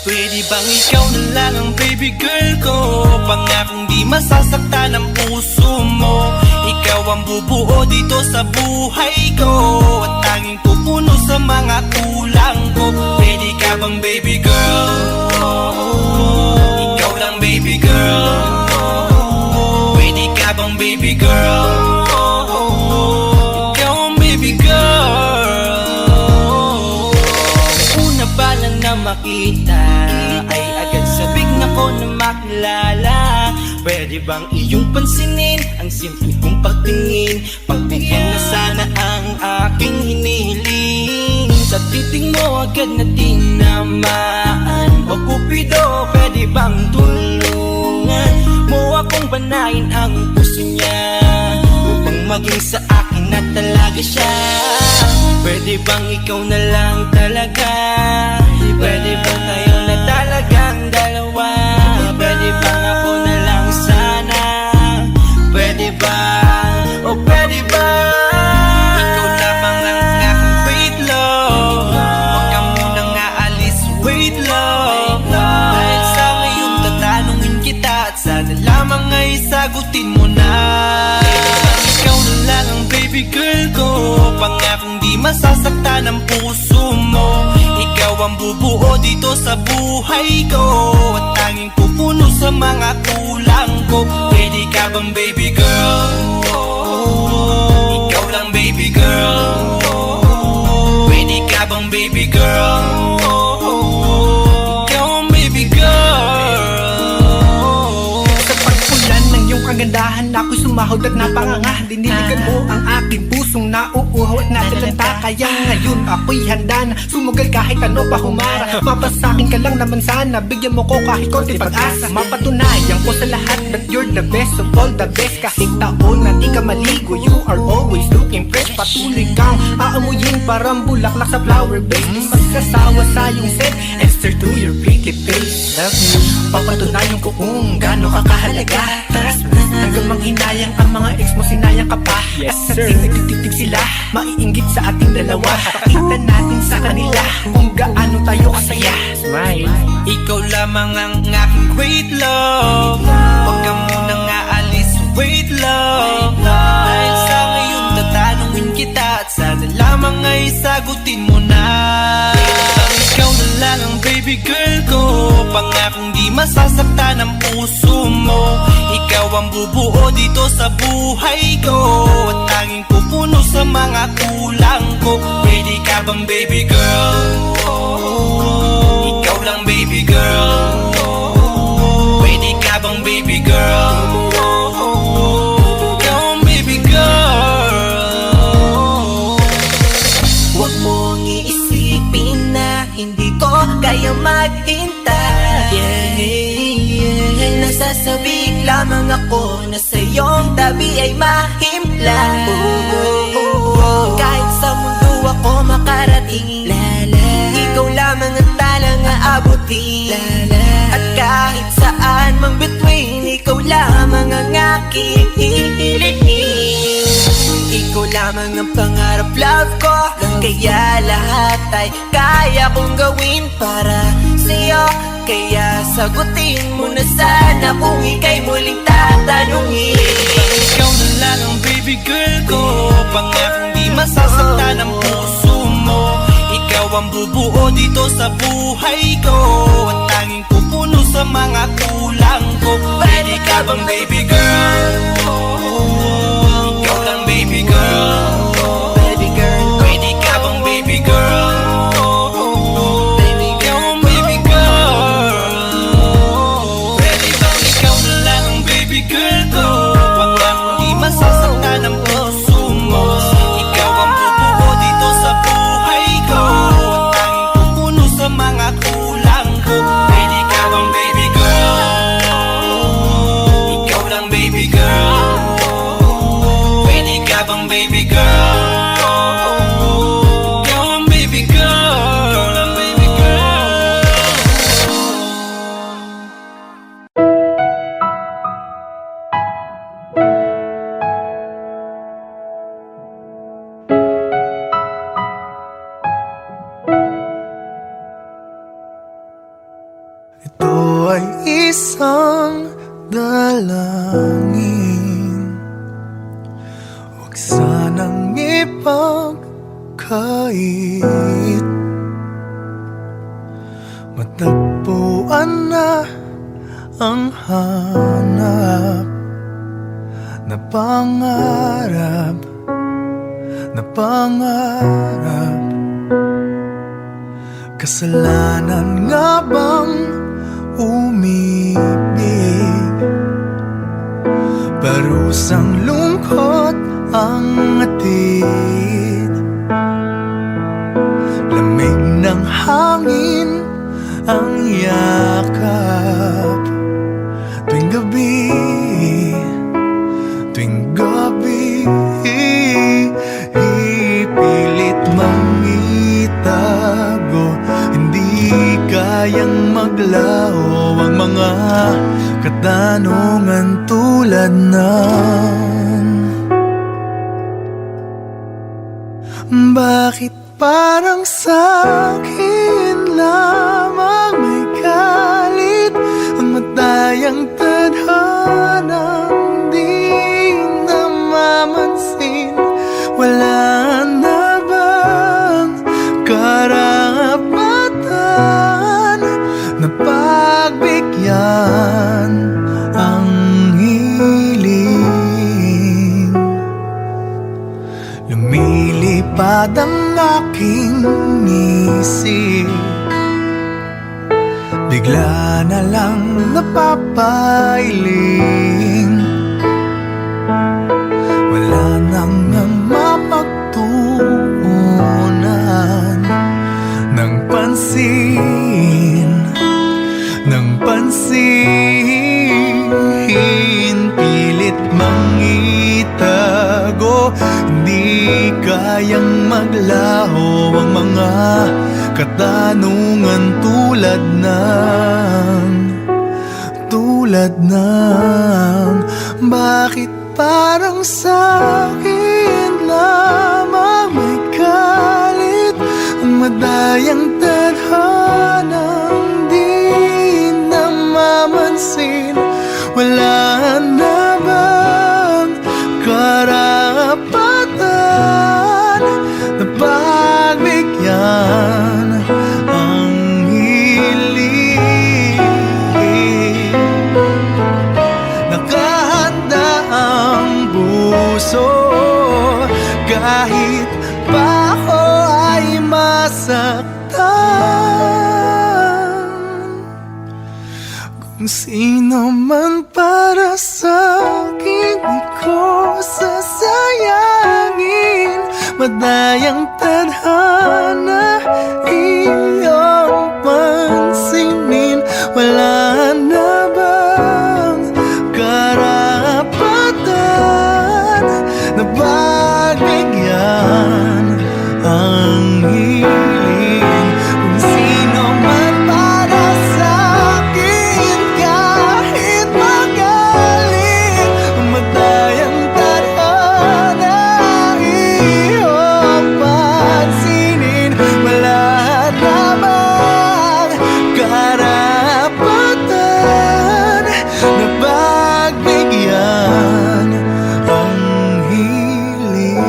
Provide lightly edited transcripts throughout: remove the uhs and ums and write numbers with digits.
Pwede bang ikaw na lang ang baby girl ko? Pangakong di masasaktan ang puso mo. Ikaw ang bubuo dito sa buhay ko, at tanging pupuno sa mga kulang ko. Pwede ka bang baby girl? Ikaw lang baby girl. Pwede ka bang baby girl? Ikaw ang baby girl. Una pa lang na makita ay agad sabik na ko na makilala. Pwede bang iyong pansinin ang simple kong pagtingin? Pagbigyan na sana ang aking hinihiling. Sa titing mo agad na tinamaan. O Cupido, pwede bang tulungan mo akong banayin ang puso niya, upang maging sa akin na talaga siya? Pwede bang ikaw na lang talaga? Pwede bang tayo na talagang dalawa? Pwede bang ako na lang sana? Pwede ba? O pwede ba? Ikaw lamang ang aking wait love. Huwag ka munang aalis, wait love. Dahil sa ngayon tatanungin kita, at sana lamang ay sagutin mo na. Ikaw na lang ang baby girl ko, pangakong di masasaktan ang puso mo. Ikaw ang bubuo dito sa buhay ko, at tanging pupuno sa mga kulang ko. Pwede ka bang baby girl? Ikaw lang baby girl. Pwede ka bang baby girl? Ikaw ang baby girl. Sa pagpulan ng iyong kagandahan, ako'y sumahod at napanganga. Diniligan mo ang aking pusong nauuhaw at natalanta. Kaya ngayon ako'y handa na sumugal kahit ano pa humara. Mapasakin ka lang naman sana, bigyan mo ko kahit konti pag-asa. Mapatunayan ko sa lahat that you're the best of all the best. Kahit taon na di ka maligo, you are always looking fresh. Patuloy kang aamuyin parang bulaklak sa flower base. Di magsasawa sa iyong scent and stare to your pretty face. Love you, papatunayan ko kung gaano ka kahalaga. Trust me, hanggang manghinayang ang mga ex mo, sinayang ka pa. Yes, at sir. sa nagtitig sila, maiinggit sa ating dalawa. Pakita natin sa kanila kung gaano tayo kasaya. Smile. Ikaw lamang ang aking great love. Huwag ka munang aalis, wait love. Dahil sa ngayon tatanungin kita, at sana lamang ay sagutin mo na. Ikaw na lang ang baby girl ko, pangakong di masasaktan ang puso mo. Ikaw ang bubuo dito sa buhay ko, at tanging pupuno sa mga kulang ko. Pwede ka bang baby girl? Ikaw lang baby girl. Pwede ka bang baby girl? Ikaw ang baby girl. Huwag mong iisipin na hindi ko kaya maghintay. Nasasabik lamang ako na sa iyong tabi ay mahimpla. Kahit sa mundo ako makarating, ikaw lamang ang talang aabutin. At kahit saan mang between, ikaw lamang ang aking hihilihin. Ikaw lamang ang pangarap, love ko. Kaya lahat ay kaya kong gawin para sa'yo. Kaya sagutin mo na sana kung ika'y muling tatanungin. Ikaw na lang ang baby girl ko, pangakong di masasaktan ang puso mo. Ikaw ang bubuo dito sa buhay ko, at tanging pupuno sa mga kulang ko. Pwede ka bang baby girl? Ikaw lang baby girl. Baby girl, Pwede ka bang baby girl? Ikaw ang baby girl. Pwede bang ikaw na lang ang baby girl ko, pangakong di masasaktan ang puso mo. Ikaw ang bubuo dito sa buhay ko, at tanging pupuno sa mga kulang Ito ay isang dalangin, huwag sanang ipagkait. Matagpuan na ang hanap na pangarap, na pangarap. Kasalanan nga bang umibig? Parusang lungkot ang atid, lamig ng hangin ang yakap. Tuwing gabi, tuwing gabi, ipilit mang itago, hindi kayang maglaho ang mga katanungan tulad ng bakit parang sa'kin lamang may galit ang matayang tadhanang di namamansin? Wala na bang karapatan na pagbigyan ang hiling? Lumilipad ang aking isip, bigla na lang napapailing. Wala nang mapagtuunan ng pansin, ng pansin. Pilit mang itago, hindi kayang maglaho ang mga katanungan tulad ng bakit parang sa'kin lamang may galit ang madayang tadhanang di namamansin? Wala na bang karapatan na pagbigyan ang hiling? Nakahanda ang puso kahit pa ako ay masaktan. Kung sino man para sa'kin, di ko sasayangin. Madayang tadhana iyong pansinin. Wala na bang karapatan na pagbigyan ang hiling? Kung sino man para sa'kin, kahit magalit, madayang tadhana iyong pansinin. Wala na bang karapatan na pagbigyan ang hiling?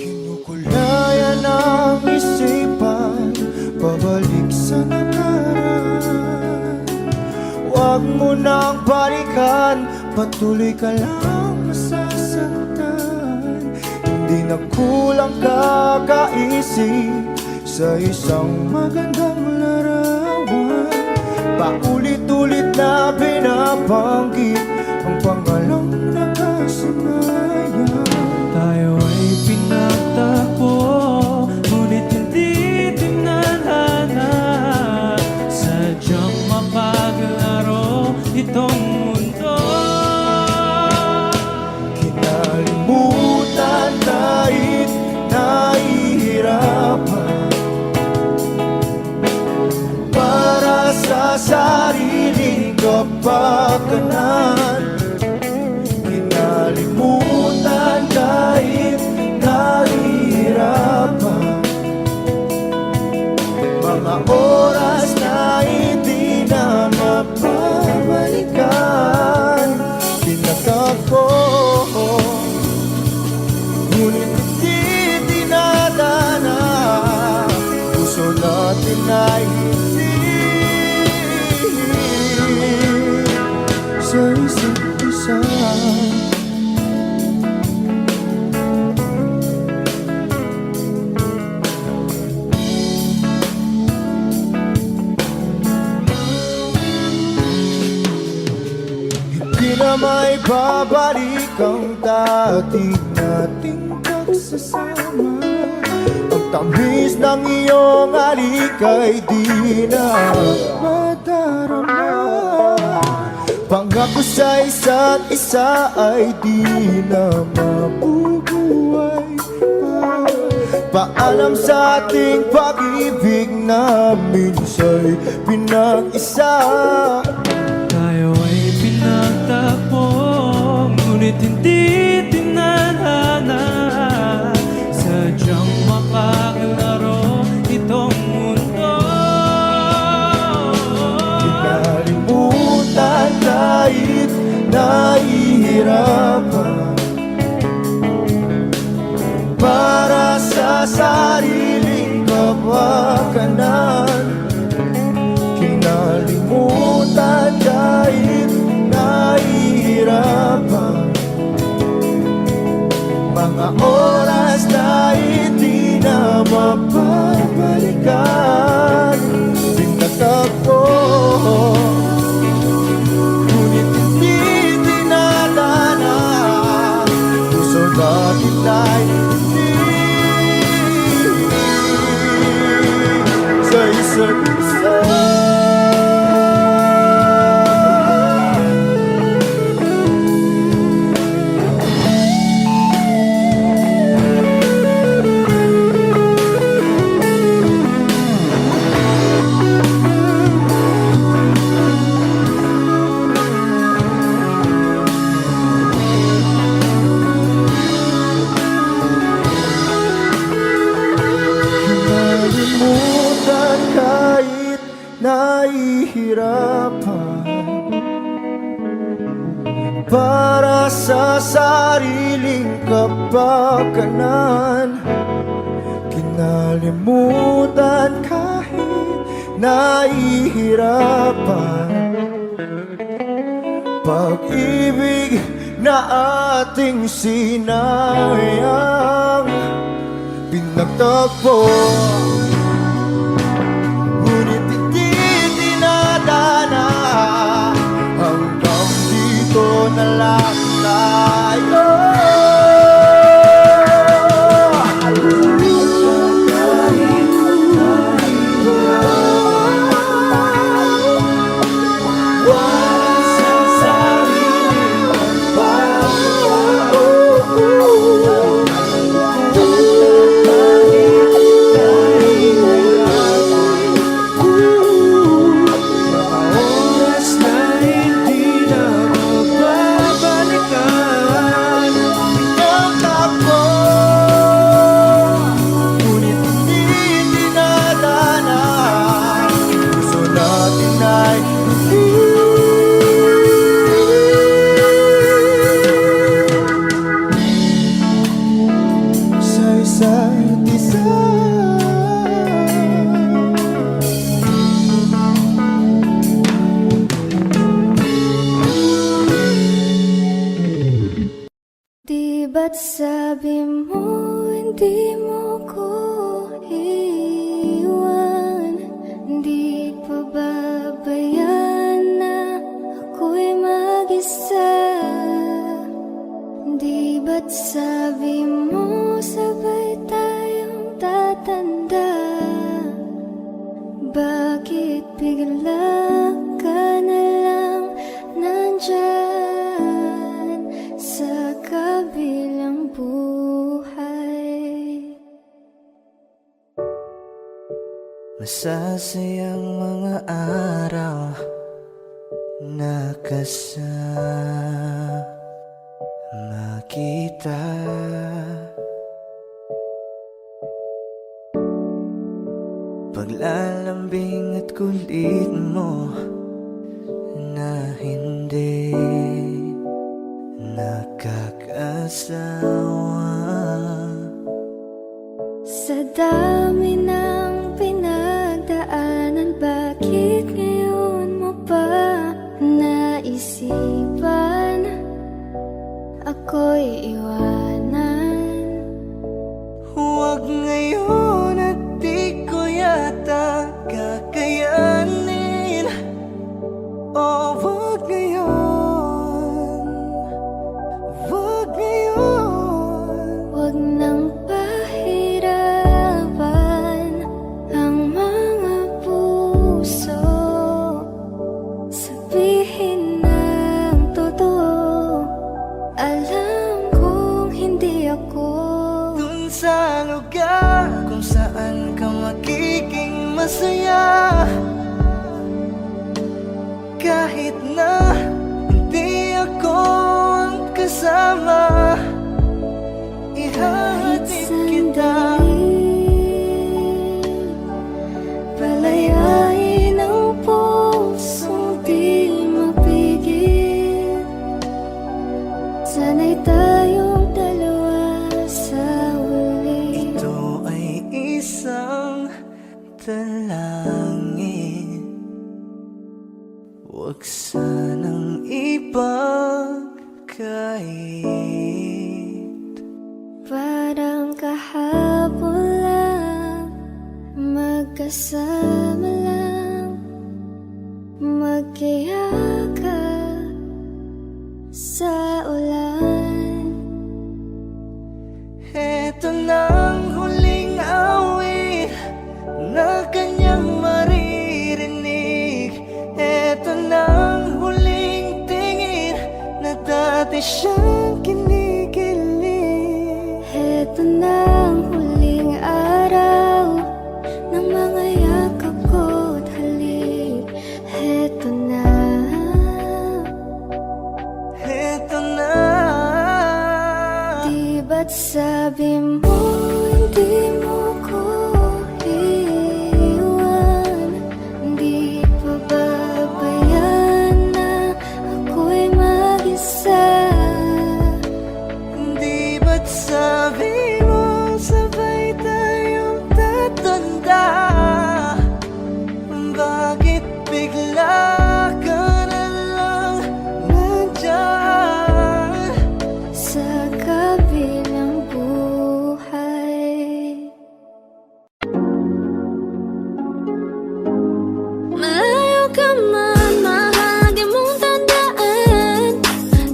Kinukulayan ang isipan, pabalik sa nakaraan. Huwag mo nang balikan, patuloy ka lang masasaktan. Hindi na kulang kakaisip sa isang magandang larawan. Paulit-ulit na binabanggit ang pangalang nakasanayan. Tayo ay pinagtagpo na may babalik ang dati nating pagsasama. Ang tamis ng iyong halik ay di na madarama. Pangako sa isa't isa ay di na mabubuhay pa. Paalam sa ating pag-ibig na minsa'y pinag-isa. Tayo ay pinagtagpo, ngunit hindi tinadhana. Sadyang makakilaro itong mundo. Kinalimutan kahit nahihirapan, para sa sariling kapakanan. Kinalimutan kahit nahihirapan, mga oras na hindi na mapabalikan. Pinagtagpo, ngunit hindi dinadana. Puso natin ay hindi sa isa't isa. Kinalimutan kahit nahihirapan, para sa sariling kapakanan. Kinalimutan kahit nahihirapan, pag-ibig na ating sinayang. Pinagtagpo, ngunit hindi dinadana. Hanggang dito na lang tayo. Di ba't sabi mo hindi mo ko iwan? Di pa babayan na ako'y mag-isa? Di ba't sabi mo sabay tayong tatanda? Bakit bigla ka na lang nandyan sa kabilang buhay? Masasayang mga araw na kasama kita. Paglalambing at kulit mo na hindi nakakasawa. Sa dami ng pinagdaanan, bakit ngayon mo pa naisipan ako'y iwanan? Huwag ngayon at di ko yata kakayanin. Oh, huwag ngayon. lugar kung saan ka magiging masaya. Kahit na hindi ako ang kasama, ihahatid kita. Palayain ang pusong di mapigil. Sana'y tayong dalawa sa huli. Ito ay isang dalangin, huwag sanang ipagkait. Parang kahapon lang, magkasama lang, magkiyakap sa ulan. Eto nang huling awit na kanyang maririnig. Eto nang huling tingin na dati siyang kinikilig. Heto na ang huling araw ng mga yakap ko't halik. Heto na. Eto na. Di ba't sabi mo hindi mo ko iiwan? Di pa babayaan na ako'y mag-isa? Di ba't sabi mo sabay tayong tatanda? Bakit bigla ka na lang nandyan? Sa kabilang buhay, malayo ka man, mahal, di mong tandaan.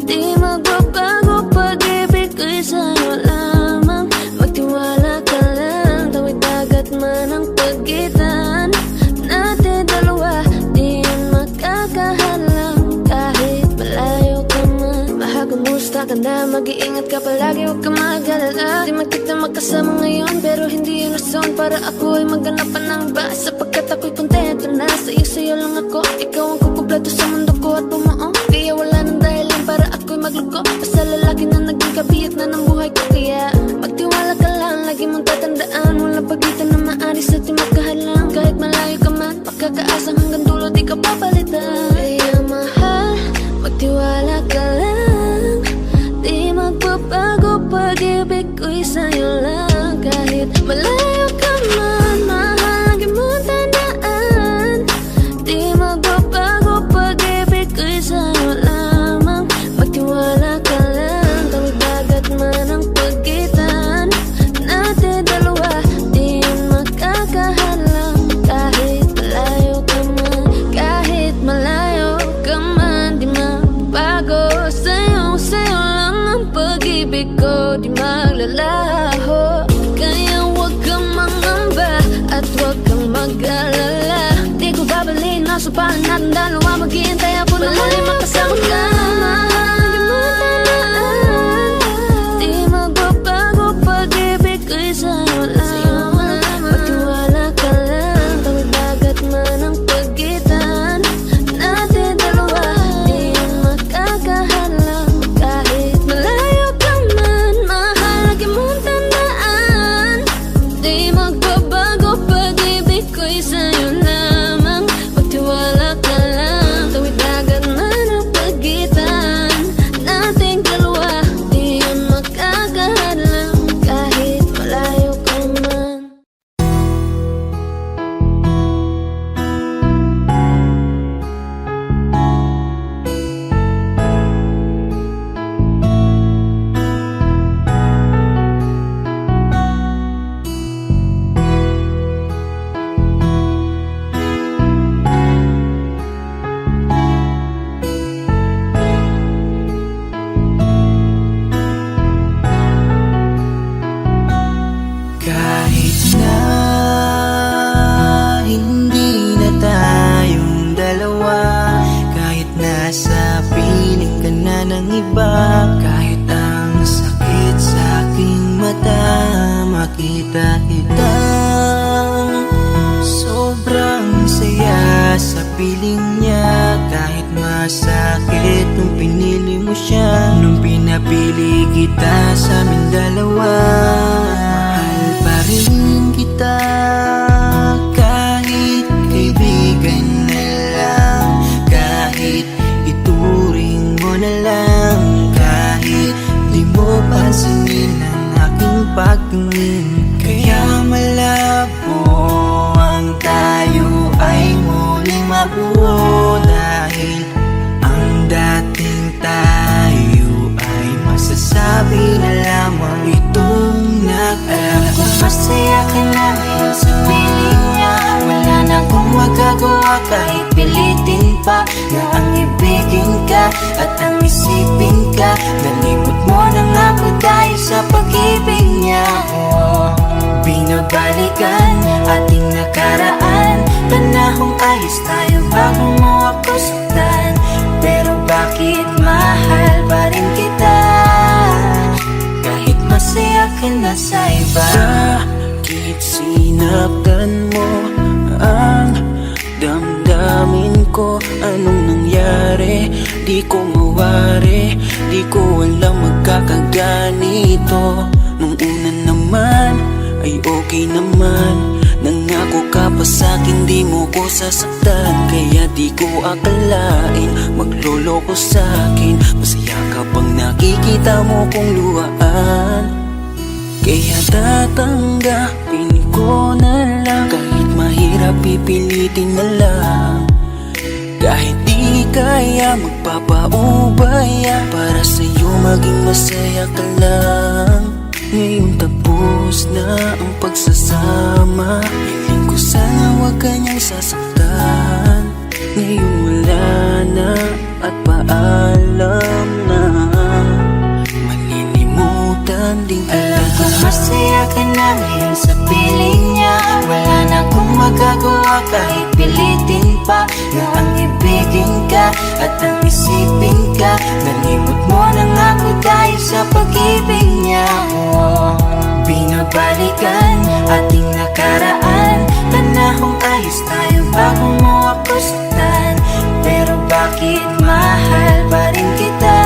Di magbabago pag-ibig ko'y sa'yo lamang. Magtiwala ka lang, tawid dagat man ang pagitan natin dalawa, di yun makakahalang. Kahit malayo ka man, mahal, kumusta ka na? Mag-iingat ka palagi, huwag ka mag-alala. Di man kita magkasama ngayon, pero hindi yun rason para ako ay maghanap pa ng iba. Sapagkat ako'y kontento na sa'yo lang ako. Ikaw ang kukumpleto sa mundo ko at bumuo. Kaya wala nang dahilan para ako'y magluko. Basta lalaki na naging kabiyak na ng buhay ko. Kaya magtiwala ka lang, lagi mong tatandaan, walang pagitan na maaris at di magkahalang. Kahit malayo ka man, makakaasang hanggang dulo di ka papalitan. Kaya mahal, magtiwala ka lang, di magbabago pag-ibig ko'y sa'yo lang. Kahit malayo ka man, mahal, lagi mong tandaan, di magbabago pag-ibig ko'y sa'yo lamang. Magtiwala ka lang, tawid dagat man ang pagitan natin dalawa, di yun makakahalang. Kahit malayo ka man, kahit malayo ka man, di magbago sa'yo lang ang pag-ibig ko, di maglalaho. Kaya huwag kang mangamba at huwag kang mag-alala. Di ko babaliin, nasupahan natin dalawa, maghihintay ako na muli makasama ka. Di magbabago pag-ibig ko'y sa'yo lamang. Magtiwala ka lang, tawid dagat man ang pagitan natin dalawa, di yun makakahalang. Kahit malayo ka man, mahal, lagi mong tandaan, di magbabago pag-ibig ko'y sa'yo lamang. Magtiwala ka lang, tawid dagat man ang pagitan nating dalawa, di yun makakahalang. Kahit malayo ka man. Kahit na hindi na tayong dalawa, kahit nasa piling ka na ng iba, kahit ang sakit sa aking mata, dahil sobrang saya sa piling niya. Kahit masakit nung pinili mo siya, nung pinapili kita sa amin dalawa. Mahal pa rin kita kahit kaibigan na lang, kahit ituring mo na lang, kahit di mo pansinin ang aking pagtingin. Kaya malabo ang tayo ay muling mabuo, dahil ang dating tayo ay masasabi na lamang itong Alam ko masaya ka na ngayon sa piling niya. Wala na akong magagawa kahit pilitin pa na ang ibigin ka at ang isipin ka. Nalimot mo na nga ako dahil sa pag-ibig niya. Binabalikan ating nakaraan, panahong ayos tayo bago mo ako saktan. Pero bakit mahal pa rin kita kahit masaya ka na sa iba? Bakit sinaktan mo ang damdamin ko? Anong nangyari? Di ko mawari, di ko alam magkakaganito. Nung una naman ay okay naman, nangako ka pa sa'kin di mo ko sasaktan. Kaya di ko akalain magloloko sa'kin. Masaya ka bang nakikita mo kong luhaan? Kaya tatanggapin ko na lang, kahit mahirap pipilitin na lang. Kahit di kaya magpapaubaya, para sa'yo maging masaya ka lang. Ngayon tapos na ang pagsasama, hiling ko sana huwag kanyang sasaktan. Ngayon wala na at paalam na, malilimutan din kita. Alam ko masaya ka na ngayon sa piling niya. Wala na akong magagawa kahit pilitin pa na ang ibigin ka at ang isipin ka. Nalimot mo na nga ako dahil sa pag-ibig niya. Binabalikan ating nakaraan, panahong ayos tayo bago mo ako saktan. Pero bakit mahal pa rin kita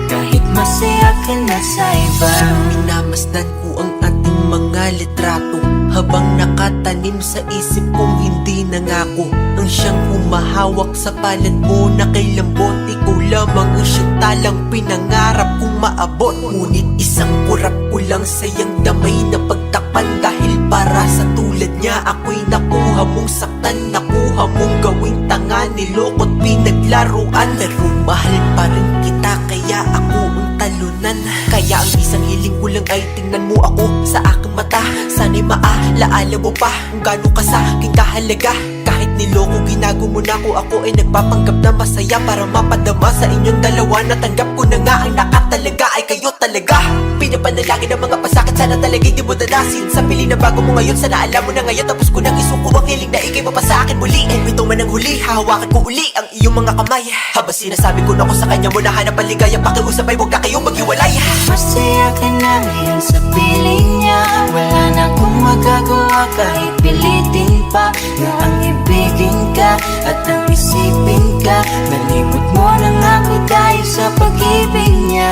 kahit masaya ka na sa iba? Minamasdan ko ang ating mga litrato, habang nakatanim sa isip kong hindi nangako. Ang siyang humahawak sa palad mo na kay lambot, ikaw lamang ang siyang talang pinangarap kong maabot. Ngunit isang kurap ko lang sayang damay na pagtakpan, dahil para sa tulad niya ako'y nakuha mong saktan, nakuha mong gawing tanga, niloko't pinaglaruan. Pero mahal pa rin kita kaya ako ang talunan. Kaya ang isang hiling ko lang ay tingnan mo ako sa aking mata. Sana'y maalaala mo pa kung gaano ka sa aking kahalaga. Kahit niloko ginago mo na ako ay nagpapanggap na masaya para mapadama sa inyong dalawa. Natanggap ko na nga ang nakatalaga ay kayo talaga. Pinapanalangin ng mga pasakit, sana talaga'y di mo danasin. Sa pili na bago mo ngayon, sana alam mo na ngayon. Tapos ko nang isuko ang hiling na ikay mo pa sa akin muli. And ito man ang huli, hahawakan ko uli ang iyong mga kamay. Habang sinasabi ko na ako sa kanya mo na hanap ang ligaya, pakiusap ay huwag na kayong maghiwalay. Masaya ka na ngayon sa piling niya. Wala na akong magagawa kahit pilitin pa na ang ibigin ka at ang isipin ka. Nalimot mo na nga ako dahil sa pag-ibig niya.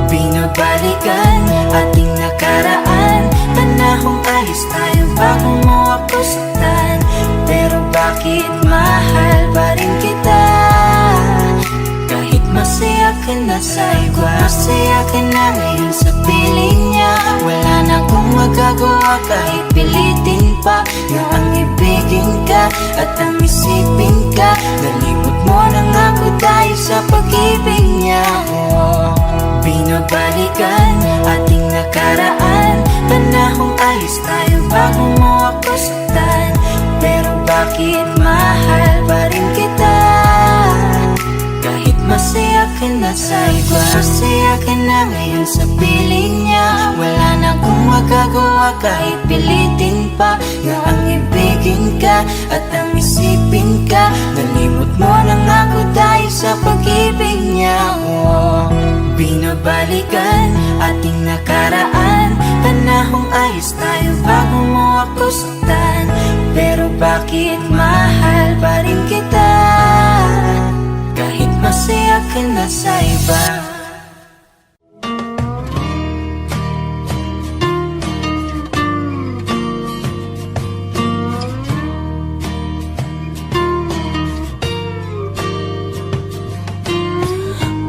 Binabalikan ating nakaraan, panahong ayos tayo bago mo ako saktan. Pero bakit mahal pa rin kita kahit masaya ka na sa iba? Masaya ka na ngayon sa piling niya. Wala na akong magagawa kahit pilitin pa na ang ibigin ka at ang isipin ka. Nalimot mo na nga ako dahil sa pag-ibig niya. Binabalikan ating nakaraan, panahong ayos tayo bago mo ako saktan. Pero bakit mahal pa rin kita kahit masaya ka na sa iba? Masaya ka na ngayon sa piling niya. Wala na akong magagawa kahit pilitin pa na ang ibigin ka at ang isipin ka. Nalimot mo na nga ako dahil sa pag-ibig niya. Binabalikan ating nakaraan, Umalis tayo bago mo ako saktan, pero bakit mahal pa rin kita kahit masaya ka na sa iba.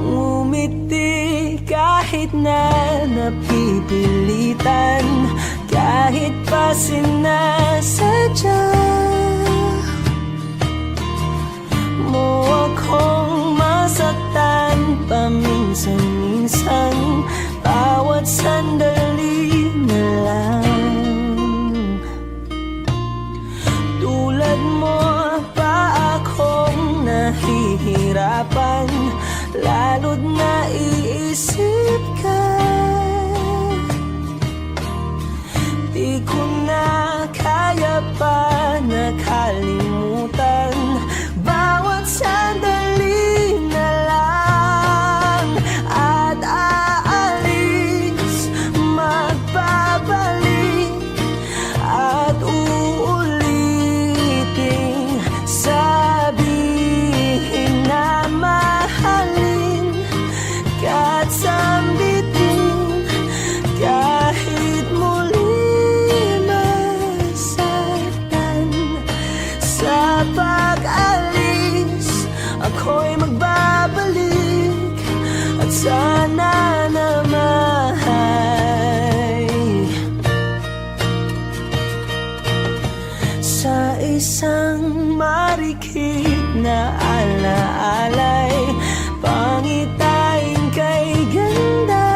Umiti kahit na napipilitan, kahit pa sinasadya mo akong masaktan paminsan-minsan, bawat sandali na lang. Tulad mo pa akong nahihirapan, lalo't naiisip ka. Di ko na kaya pa nakalimutan, bawat sandali na lang. At aalis, magbabalik, at uulitin, sabihin na mahalin ka at sambitin, kahit muli masaktan. Sa pag-alis, ako'y magbabalik, at sana naman sa isang marikit na alaalay, pangitain kay ganda.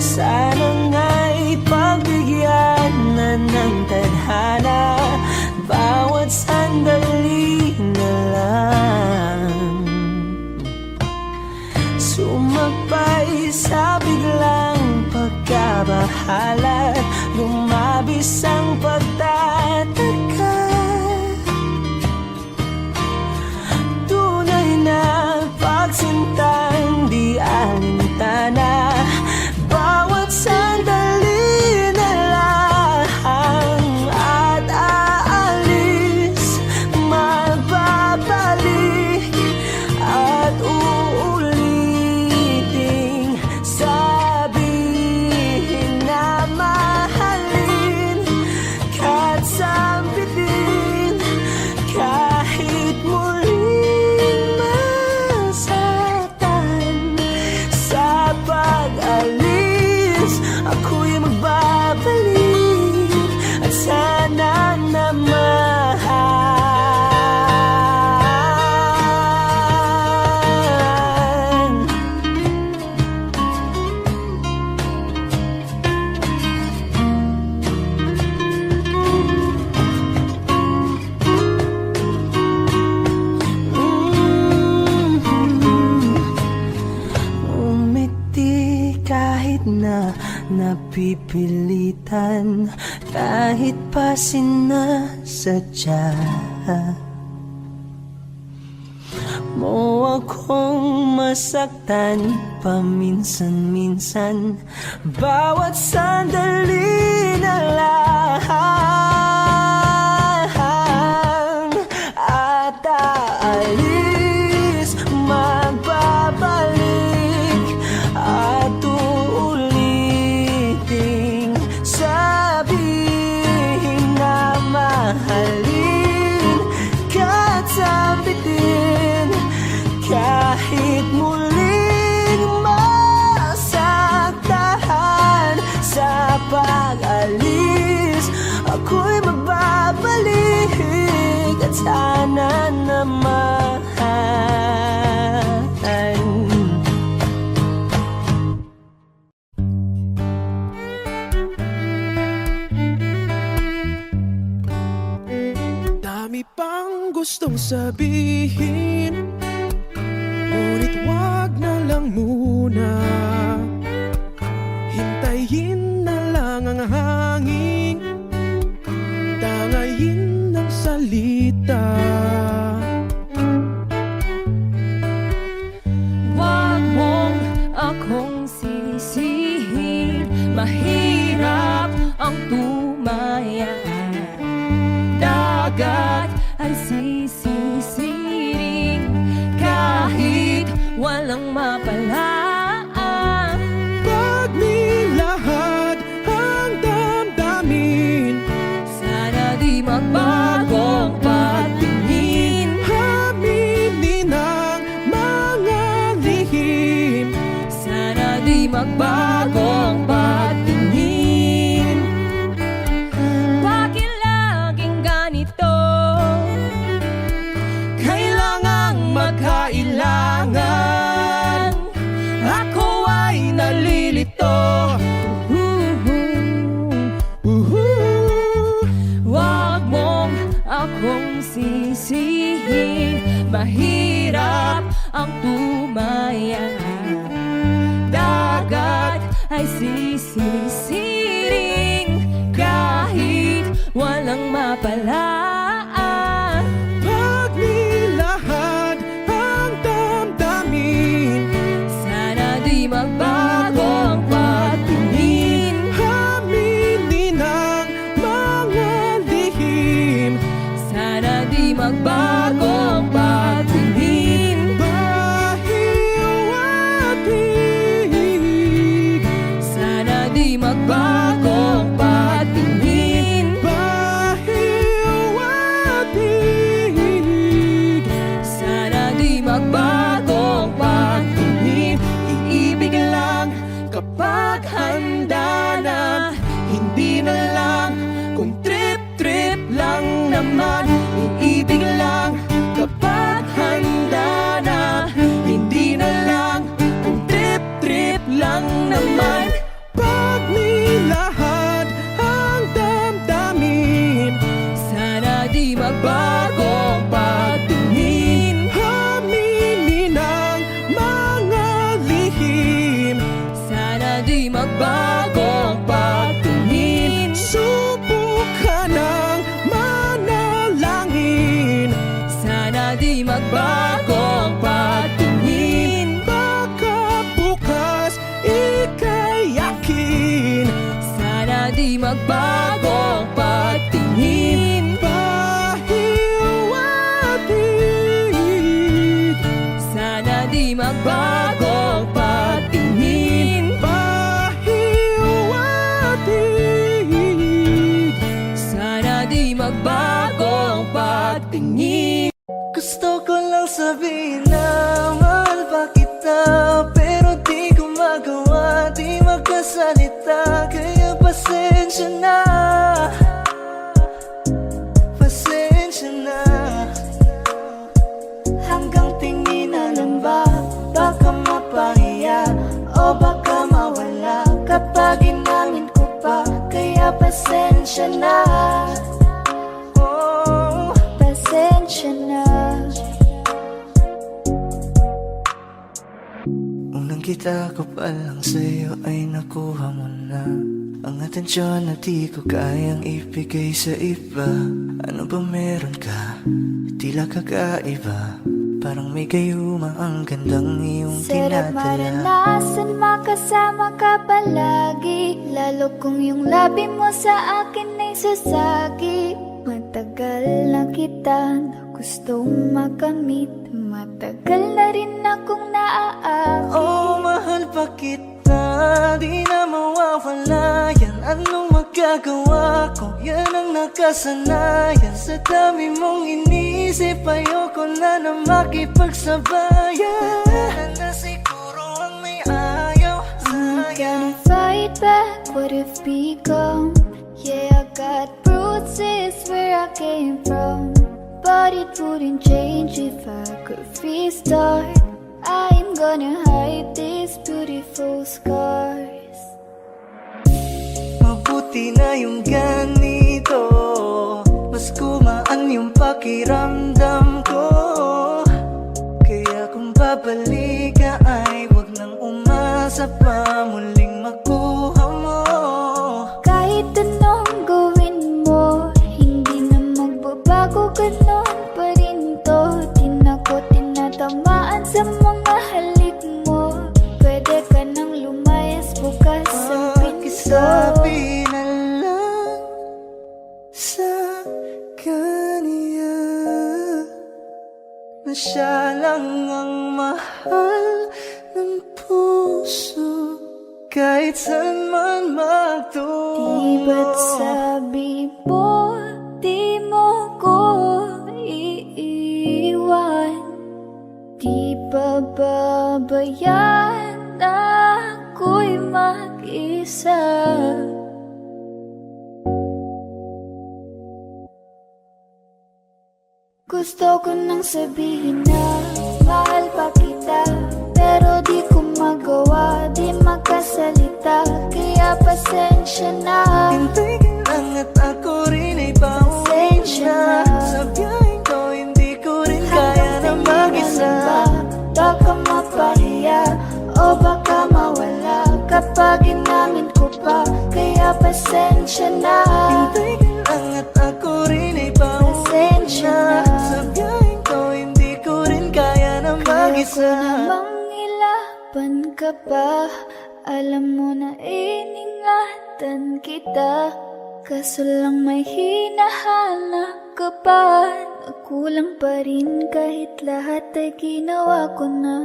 Sana nga'y pagbigyan na ng tadhana, bawat sandali na lang. Sumagpay sa biglang pagkabahala, lumabis ang pagtataka. Tunay na pagsintang di alintana, bawat sandali na lang. At aalis, magbabalik, at uulitin, sabihin na mahalin ka at sambitin, kahit muling masaktan. Sa pag-alis, ako'y magbabalik, at sana naman umiti kahit na napipilitan, kahit pa sinasadya mo akong masaktan paminsan-minsan, bawat sandali na lang. At aalis, magbabalik, at uulitin, sabihin na mahalin ka at sambitin, kahit muling masaktan. Sa pag-alis, ako'y magbabalik, at sana naman Dami pang gustong sabihin, ngunit wag na lang muna. Hintayin na lang ang hangin, tangayin ng salita. Wag mong akong sisihin, mahirap ang tumaya. Dagat ay sisisiring kahit walang mapalaan. Pag nilahad ang damdamin, Sana di magbagong patingin. aminin ang mga lihim. Sana di magbagong patingin. Bakit laging ganito? Kailangang magkailangan. Ako ay nalilito. Wag mong akong sisihin, mahirap ang tumaya. Dagat ay sisisiring kahit walang mapalaan. Pag nilahad ang damdamin, Sana di magbagong patingin. aminin ang mga lihim. Sana di magbagong patingin. Bahiw at hig, Sana di magbagong patingin. bahiw at hig. Sana di magbagong patingin. Iibig lang kapag handa na, hindi na lang kung trip-trip lang naman. Iibig lang kapag handa na, hindi na lang kung trip-trip lang naman. Pag nilahad ang damdamin, Sana di magbagong patingin. aminin ang mga lihim. Sana di magbagong patingin. Subukan ng manalangin, Sana di magbagong patingin. baka bukas ika'y yakin. Sana di magbagong patingin. Bahiw at hig, Sana di magbagong patingin. bahiw at hig. Sana di magbagong patingin. Gusto ko lang sabihin na mahal pa kita, pero di ko magawa, di magkasalita. Kaya pasensya na, pasensya na. Hanggang tingin na lang ba, baka mapahiya o baka mawala kapag inangin ko pa. Kaya pasensya na, oh, pasensya na. Unang kita ko pa lang sa'yo ay nakuha mo na ang atensyon na di ko kayang ibigay sa iba. Ano ba meron ka? Tila kakaiba, parang may gayuma ang gandang iyong Sarap tinadala. maranasan, makasama ka palagi, lalo kung yung labi mo sa akin ay sasagi. Matagal na kita na gustong makamit, matagal na rin akong naaakit. Oh, mahal pa kita, di na mawawala yan. Anong magagawa ko? Yan ang nakasanayan. Sa dami mong inisip, ayoko na na makipagsabayan. Na siguro ang may ayaw I'm sa'yo. gonna fight back what if become. Yeah, I got bruises where I came from, but it wouldn't change if I could restart. I'm gonna hide these beautiful scars. Mabuti na yung ganito, mas gumaan yung pakiramdam ko. Kaya kung babalik ka ay wag nang umasa pa muling makuha mo. Kahit anong gawin mo, hindi na magbabago, ganon pa rin to. Di na ko tinatamaan sa mga halik mo. Pwede ka nang lumayas bukas sa pinto. Sabi na lang sa kanya na siya lang ang mahal ng puso kahit saan man magtungo. Di ba't sabi mo, di mo ko iiwan? Di ba babayaan na ako'y mag-isa? Gusto ko nang sabihin na mahal pa kita, pero di ko magawa, di makasalita. Kaya pasensya na. Hintay ka lang at ako rin ay pauwi na. Sa biyaheng ko hindi ko rin kaya na mag-isa. Baka mapahiya o baka mawala kapag inamin ko pa. Kaya pasensya na. Hintay ka lang at ako rin ay pauwi na. Sa biyaheng ko hindi ko rin kaya na mag-isa. Kaya ko namang ilaban ka pa. Alam mo na iningatan kita, kaso lang may hinahanap ka pa. Nakulang pa rin kahit lahat ay ginawa ko na.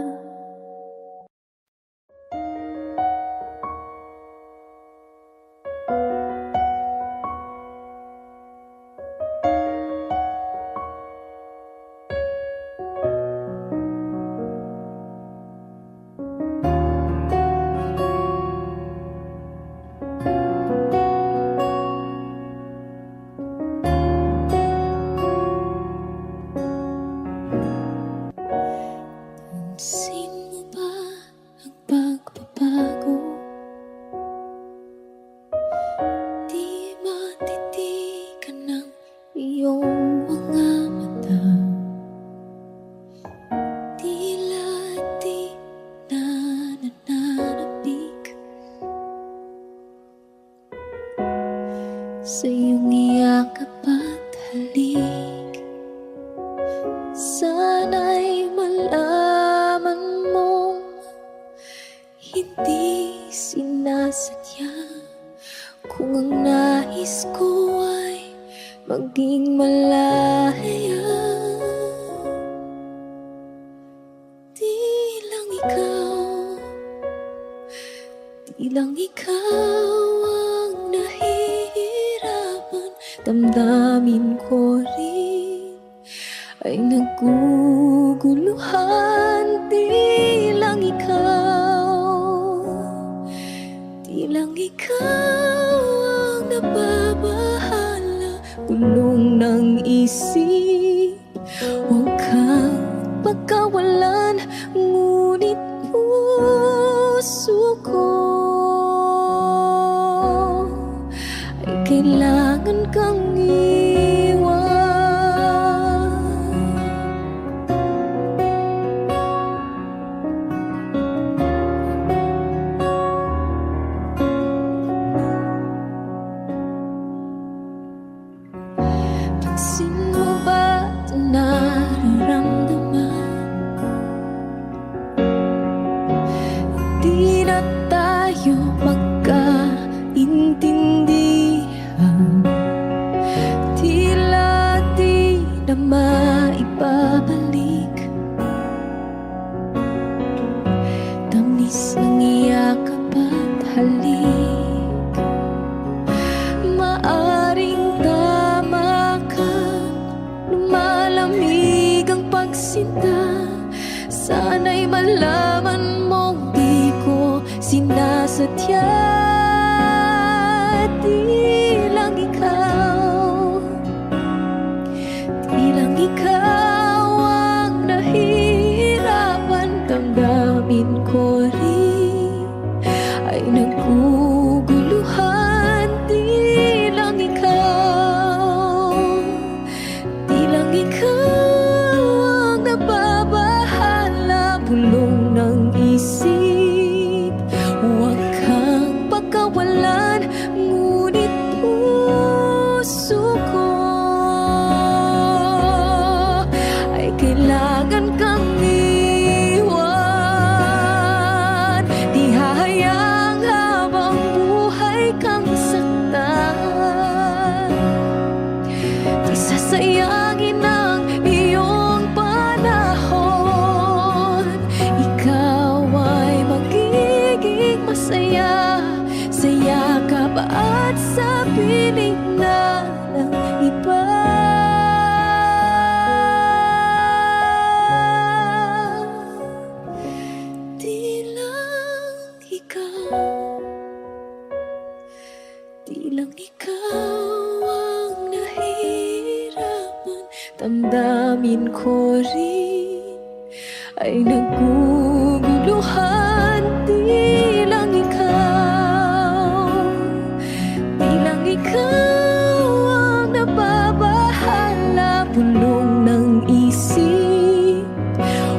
Pansin mo ba ang pagbabago? Di matitigan ng iyong mga mata. Tila di na nananabik sa iyong iyakap at halik. Sana'y malaman mo, hindi sinasadya. Kung ang nais ko ay maging malaya, di lang ikaw ang nahihirapan. Damdamin ko rin ay naguguluhan. Di lang ikaw ang nababahala. Gulong ng isip, huwag kang pagkawalan. Ngunit puso ko ay kailangan kang iwan. Pansin mo ba ito nararamdaman? Di na tayo magkaintindihan. Tila di na maibabalik. Tamis ng iyakap at halik. Maaring tama ka, lumalamig ang pagsinta. Sana'y malaman mong di ko sinasadya. Di lang ikaw ang nahihirapan. Damdamin ko rin ay naguguluhan. Di lang ikaw ang nababahala. Bulong ng isip, huwag kang pagkawalan. Ngunit piling na ng iba. Di lang ikaw, di lang ikaw ang nahirapan. Damdamin ko rin ay naguguluhan. Di lang ikaw, di lang ikaw ang nababahala. Bulong ng isip,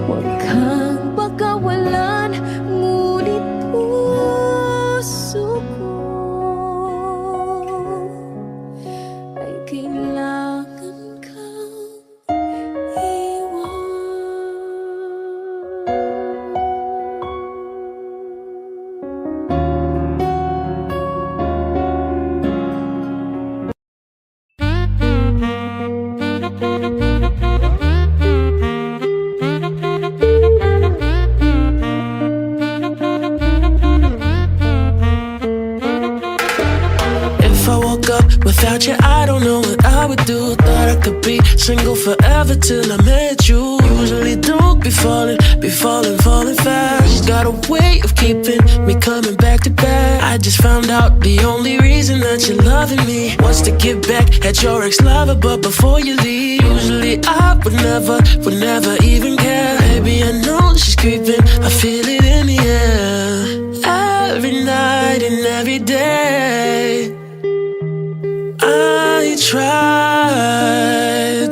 huwag kang pagkawalan, ngunit puso ko ay kailangan kang iwan. If I woke up without you, I don't know what I would do. Thought I could be single forever till I met you. Usually don't be falling fast. Got a way of keeping me coming back to back. I just found out the only reason that you're loving me was to get back at your ex-lover, but before you leave, usually I would never even care. Baby, I know she's creeping, I feel it in the air. Every night and every day I tried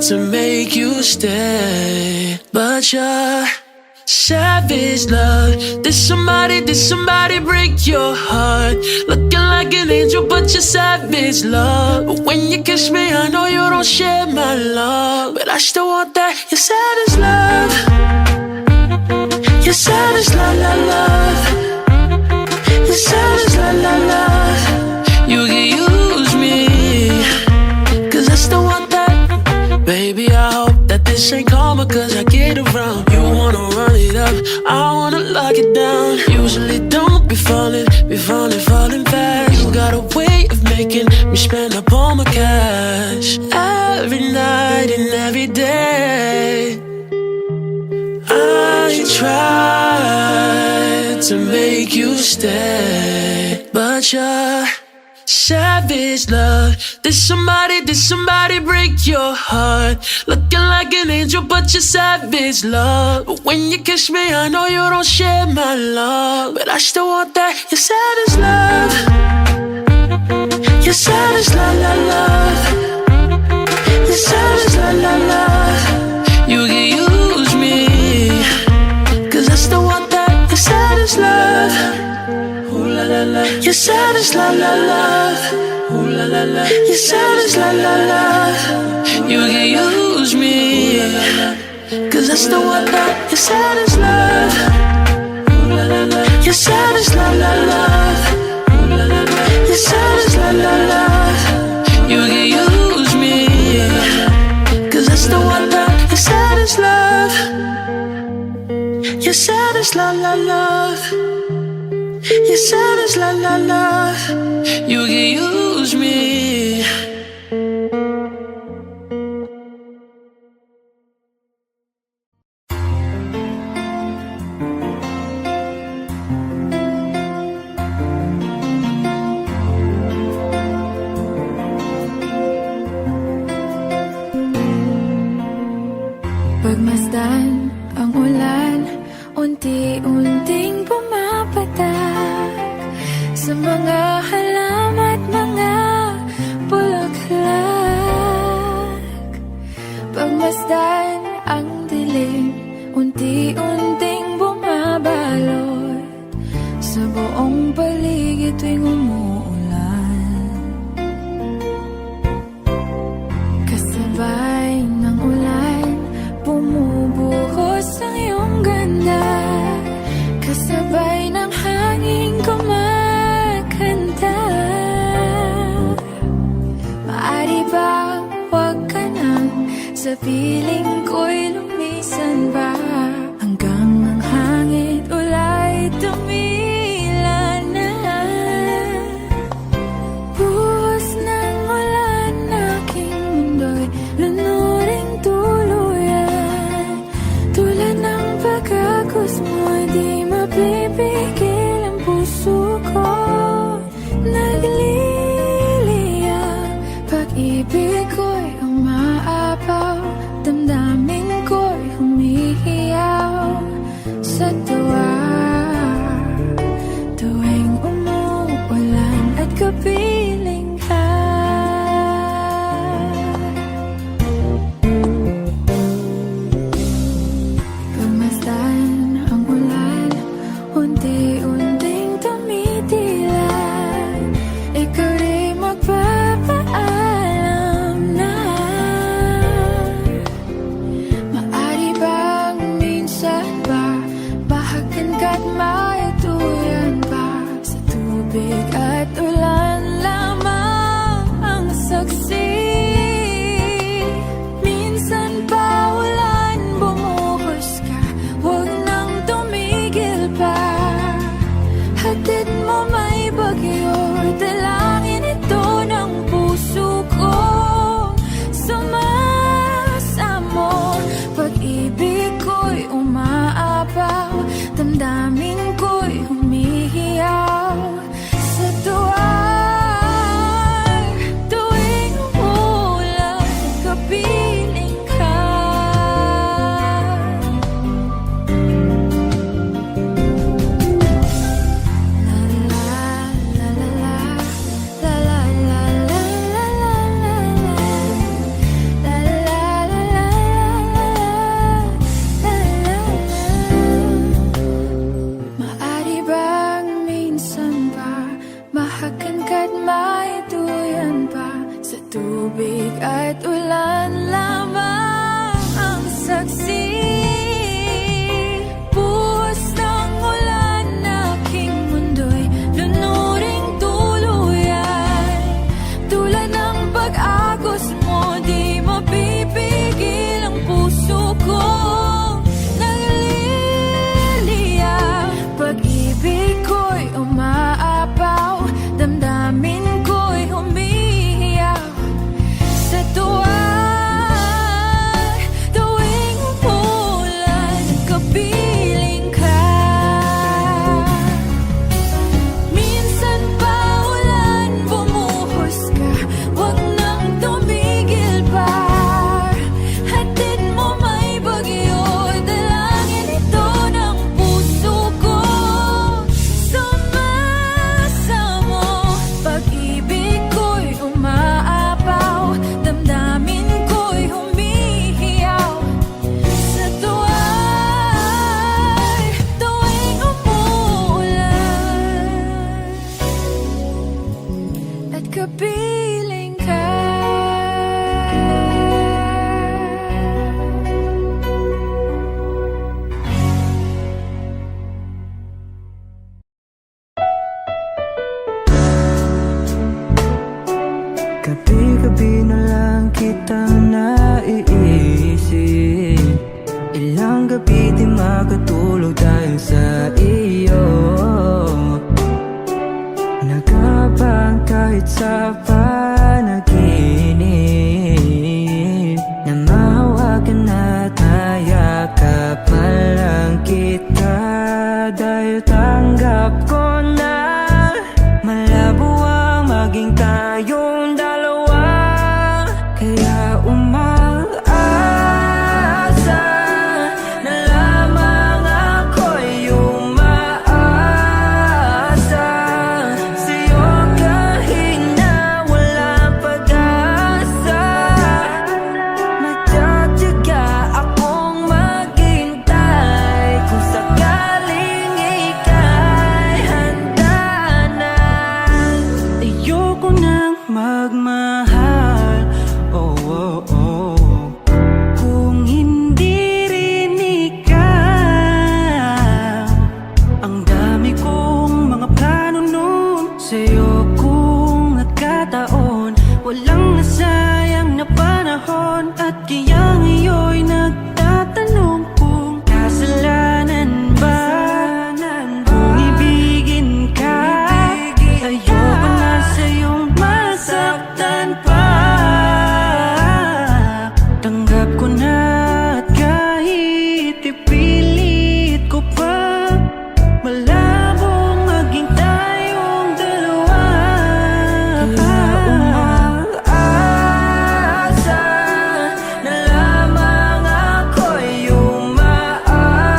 to make you stay, but you're savage, love. Did somebody break your heart? Looking like an angel, but you're savage, love. But when you kiss me, I know you don't share my love, but I still want that. You're savage, love. You're savage, la la love. You're savage, la la love. You can use me, 'cause I still want that. Baby, I hope that this ain't karma, 'cause I get around. You wanna run it up, I wanna lock it down. Usually don't be falling fast. You got a way of making me spend up all my cash. Every night and every day I tried to make you stay, but you're savage, love. Did somebody break your heart? Looking like an angel, but you're savage, love. But when you kiss me, I know you don't share my love, but I still want that. You're savage, love. You're savage, la la love. You're savage, la la love. You can use me, 'cause I still want that. You're savage, love. Ooh la la la. You're savage, la la love. Ooh la la la. You're savage, la la love. You can use me, 'cause I still want that. You're savage, love. Ooh la la la. You're savage, la la love. Ooh la la la. You're savage, la la love. You can use me, 'cause I still want that. You're savage, love. You're savage, la la love. You're savage, la la love. You can use me. Pagmasdan ang ulan, unti-unting pumapatak sa mga halaman at mga bulaklak. Pagmasdan ang dilim, unti-unting bumabalot sa buong paligid tuwing umuulan. Kasabay ng ulan, bumubuhos ang iyong ganda. Kasabay ng hangin kumakanta. Maari ba huwag ka nang sa piling ko'y lumisan ba? Hanggang ang hangin ulay tumila na. Buhos na Akin ka't maituyan pa sa tubig at ulan lamang ang saksi. Buhos ng ulan aking mundo'y lunuring tuluyan. Tulad ng pag-agos mo, di mapipigil ang puso ko. Nagliliya, pag-ibig ko'y umaapaw, damdamin ko'y humihiyaw sa tuwa. Tuwing umulan, kapiling ka. Minsan pa ulan, bumuhos ka, wag nang tumigil pa. Hatid mo may bagyo, dalangin ito ng puso ko. Sumasamo, pag-ibig ko'y umaapaw, damdamin ko'y humihiyaw sa tuwa. Tuwing umuulan at kapiling ka. Gabi-gabi na lang kitang naiisip. Ilang gabi di makatulog dahil sa iyo. Nagabang kahit sa panaginip, na mahawakan at mayakapan lang kita. Dahil tanggap ko na malabo ang maging tayong dalawa. Kaya umaasa na lamang ako'y umaasa sa'yo kahit na walang pag-asa. Magtatiyaga akong maghintay kung sakaling ika'y handa na. Ayoko nang magmahal, oh, oh, oh, kung hindi rin ikaw. Ang dami kong mga plano nun sa'yo, kung nagkataon walang nasayang na panahon. At kaya ngayon'y nagtatanong kung kasalanan ba kung ibigin ka. Ayoko na sa'yong masaktan pa. Tanggap ko na at kahit ipilit ko pa, malabong maging tayong dalawa. Kaya umaasa na lamang ako'y umaasa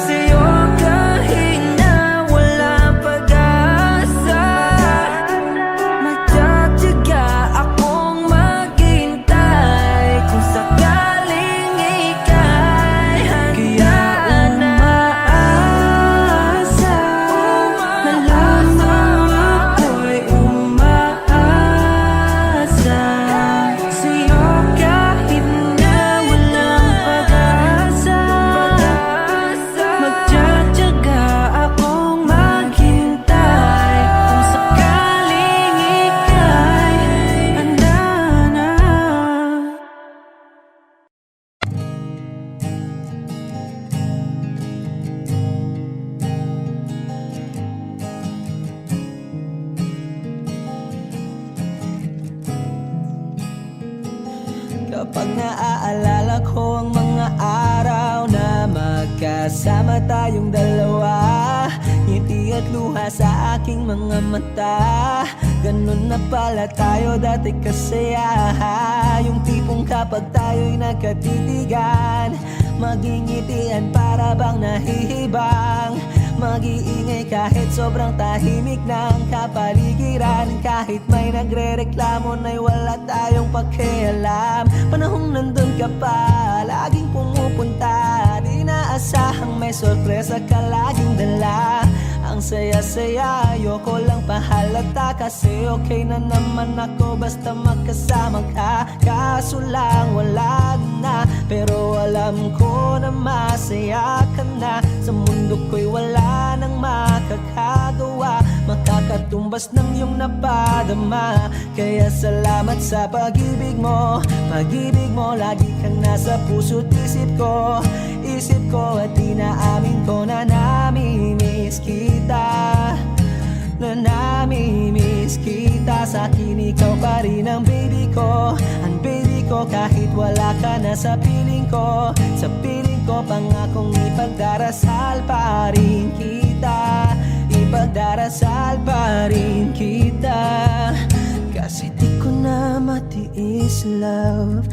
sa'yo kahit na walang pag-asa. Magtatiyaga akong maghintay kung sakaling ika'y handa na. Umaasa na lamang ako'y umaasa sa'yo kahit na walang pag-asa. Magtatiyaga akong maghintay kung sakaling ika'y handa na. Kapag naaalala ko ang mga araw na magkasama tayong dalawa, ngiti at luha sa aking mga mata. Ganun na pala tayo dati kasaya. Yung tipong kapag tayo'y nagkatitigan, magingitian para bang nahihibang. Mag-iingay kahit sobrang tahimik ng kapaligiran. Kahit may nagre-reklamo na'y wala tayong pakialam. Panahong nandun ka pa, laging pumupunta, di na inaasahang may sorpresa ka laging dala. Ang saya-saya, ayoko lang pahalata kasi okay na naman ako basta magkasama ka. Kaso lang wala na, pero alam ko na masaya ka na. Sa mundo ko'y wala nang makakagawa, makakatumbas ng iyong napadama. Kaya salamat sa pag-ibig mo, pag-ibig mo. Lagi kang nasa puso't isip ko, isip ko. At inaamin ko na namimiss kita, na namimiss kita. Sa akin ikaw pa rin ang baby ko, ang baby ko. Kahit wala ka na sa piling ko, sa piling ko. Pangakong ipagdarasal pa rin kita, ipagdarasal pa rin kita. Kasi di ko na matiis, love.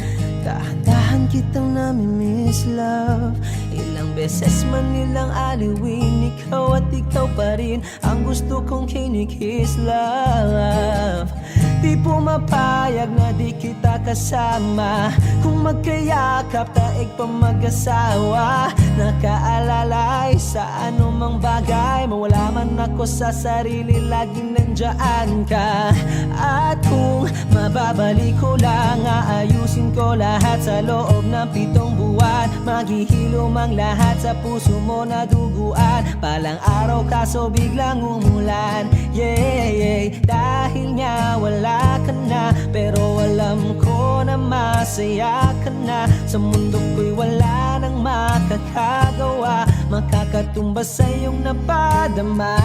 Dahan-dahan kitang namimiss, love. Ilang beses man nilang aliwin, ikaw at ikaw pa rin ang gusto kong kinikiss, love. Di pumapayag na di kita kasama, kung magkayakap taig pa mag-asawa. Nakaalalay sa anumang bagay, mawala man ako sa sarili, laging nandiyan ka. At kung mababalik ko lang, aayusin ko lahat sa loob ng 7 buwan. Maghihilom ang lahat sa puso mo na duguan. Palang araw kaso biglang umulan, yeah, yeah. Dahil nga wala ka na, pero alam ko na masaya ka na. Sa mundo ko'y wala nang makakagawa, makakatumbas sa iyong napadama.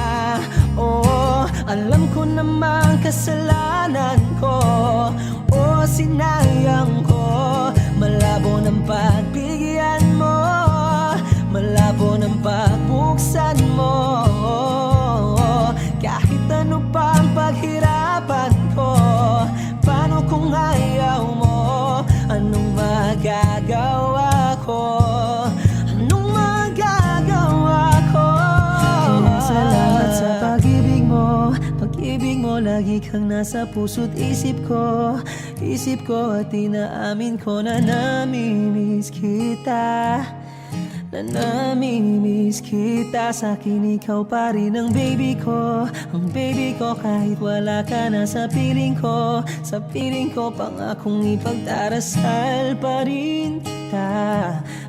Oh, alam ko namang kasalanan ko, oh, sinayang ko. Malabo ng pagbigyan mo, malabo ng pagbuksan mo. Kahit ano pa ang paghirapan ko, paano kung ayaw mo? Anong magagawa ko? Anong magagawa ko? Kaya salamat sa pag-ibig mo, pag-ibig mo. Lagi kang nasa puso't isip ko, isip ko. At inaamin ko na namimiss kita, na namimiss kita. Sa akin ikaw pa rin ang baby ko, ang baby ko. Kahit wala ka na sa piling ko, sa piling ko. Pangakong ipagdarasal pa rin kita,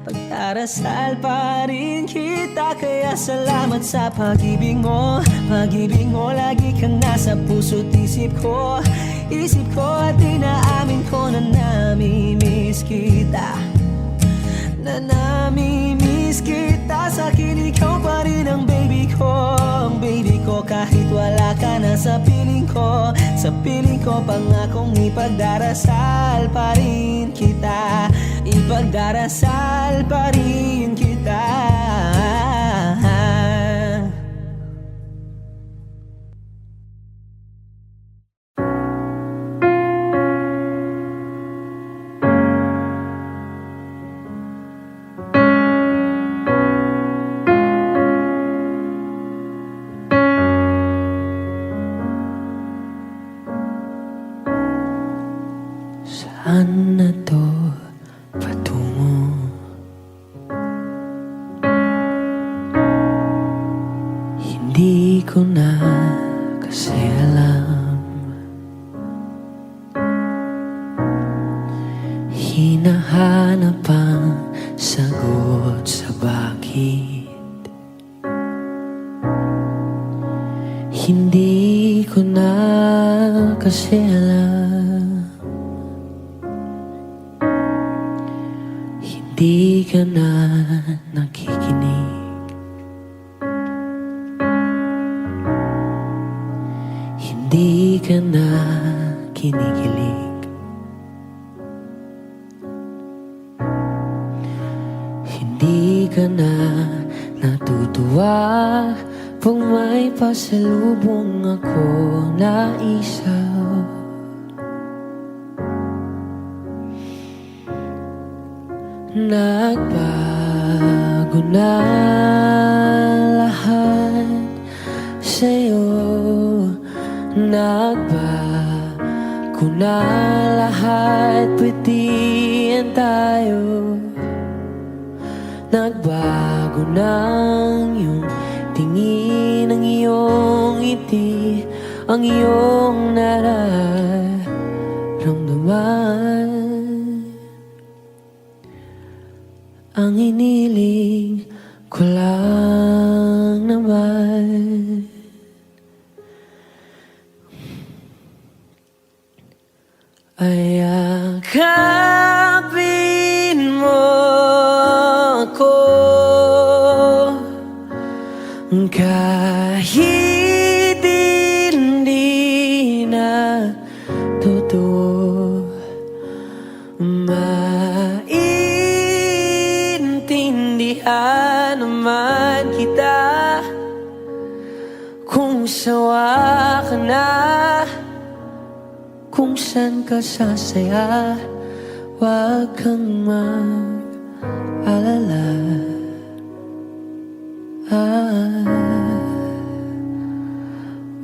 pagdarasal pa rin kita. Kaya salamat sa pag-ibig mo, pag-ibig mo. Lagi kang nasa puso't isip ko, isip ko. At inaamin ko na namimiss kita, na namimiss kita. Sa akin ikaw pa rin ang baby ko, ang baby ko. Kahit wala ka na sa piling ko, sa piling ko. Pangakong ipagdarasal pa rin kita, ipagdarasal pa rin kita. Saan na to patungo? Hindi ko na kasi alam. Hinahanap ang sagot sa bakit. Hindi ko na kasi alam. Di ka na nakikinig, hindi ka na kinikilig, hindi ka na natutuwa pag may pasalubong ako na isaw. Nagbago na lahat sa'yo, nagbago na lahat, pwede yan tayo. Nagbago ng iyong tingin, ang iyong ngiti, ang iyong nararamdaman. Ang iniling ko lang naman ay yakapin mo ako kahit hindi na totoo. Maintindihan naman kita kung sawa ka na, kung saan ka sasaya, wag kang mag-alala.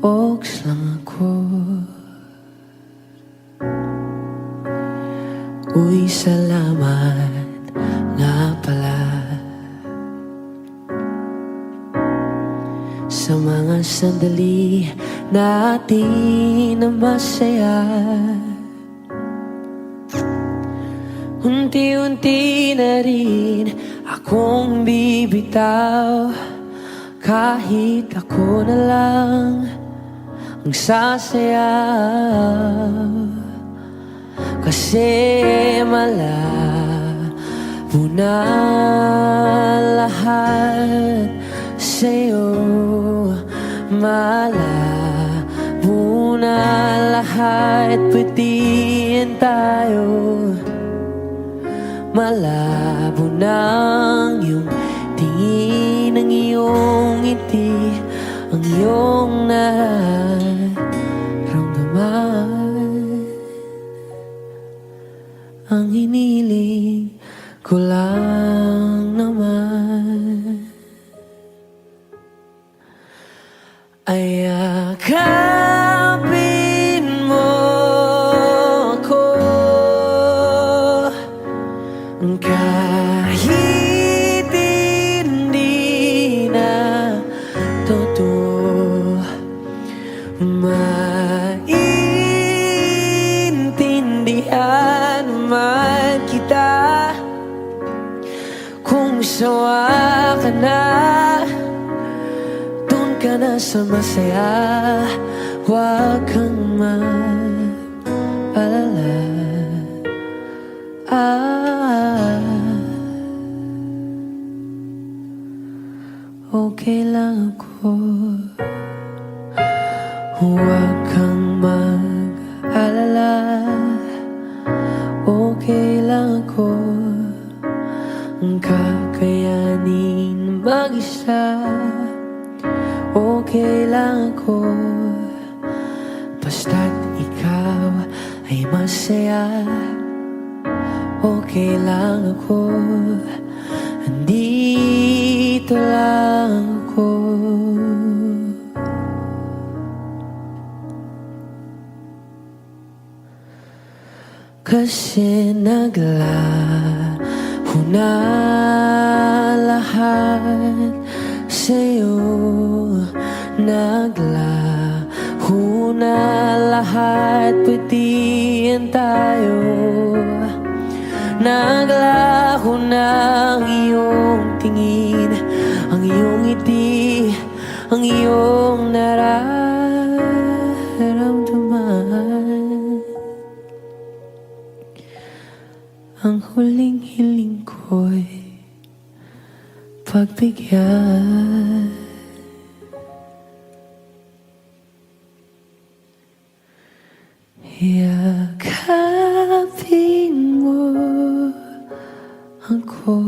Oks lang ako. Uy, salamat nga pala sa mga sandali natin na masaya. Unti-unti na rin akong bibitaw, kahit ako na lang ang sasayaw. Kasi malabo na lahat sa'yo, malabo na lahat, pwedeng tayo. Malabo ng iyong tingin, ang iyong ngiti, ang iyong nararamdaman. Ang hiniling ko lang naman ay yakapin mo ako kahit hindi na totoo. Maintindihan naman kita kung sawa ka na, dun ka na sa masaya, wag kang mag-alala. Okay lang ako, huwag kang mag-alala. Okay lang ako, kakayanin mag-isa. Okay lang ako, basta't ikaw ay masaya. Okay lang ako, andito lang ako. Kasi naglaho na lahat sa'yo, naglaho na lahat, pwedeng tayo. Naglaho na ang iyong tingin, ang iyong ngiti, ang iyong nararamdaman. Ang huling hiling ko'y pagbigyan. Yakapin mo ako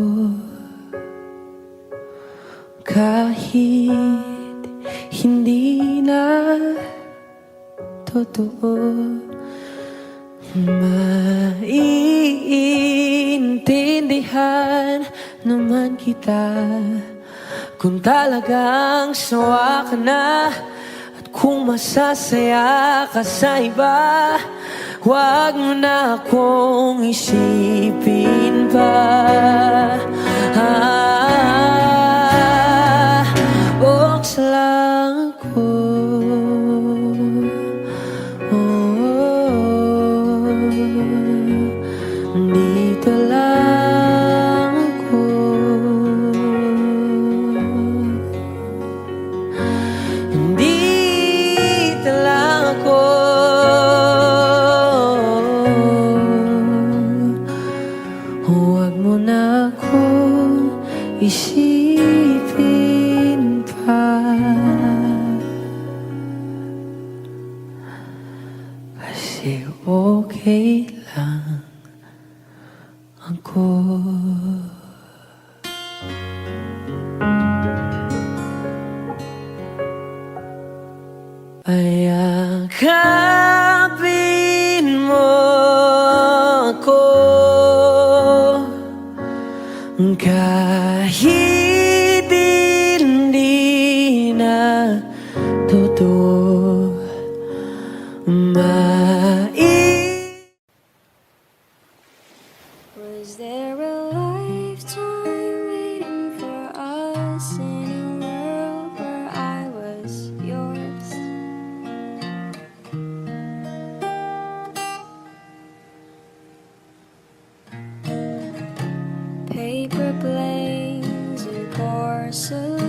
kahit hindi na totoo. Maiintindihan naman kita kung talagang sawa ka na, at kung masasaya ka sa iba, wag mo na akong isipin pa. Box lang ako. Dito lang ako. Dito lang ako. Huwag mo na akong isipin pa, kasi okay lang ako. Ayakapin mo ako kahit hindi na totoo. Was there a lifetime waiting for us in a world where I was yours? Paper planes and porcelain,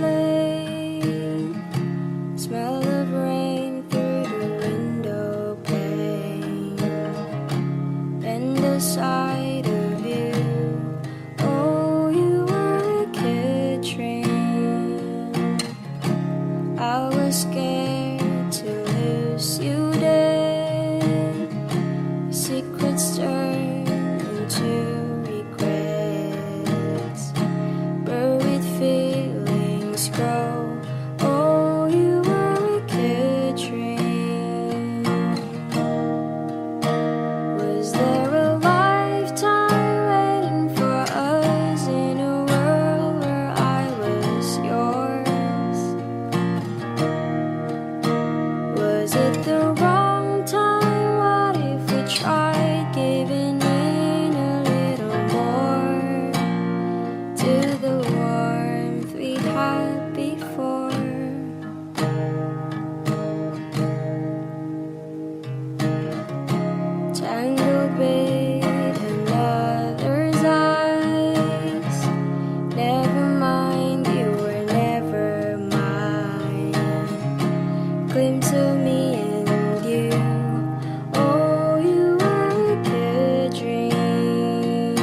smell of rain through the window pane, and the sight of you. Oh, you were a kid train. I was scared to lose you dead. Secrets turn into regrets. Buried feelings grow. Oh, you were a kid train. Was there a lifetime waiting for us in a world where I was yours? Was it the wrong time? What if we tried giving in a little more to the warmth we had before? Tangled with another's eyes. Never mind, you were never mine. Glimpse of me and you. Oh, you were a good dream.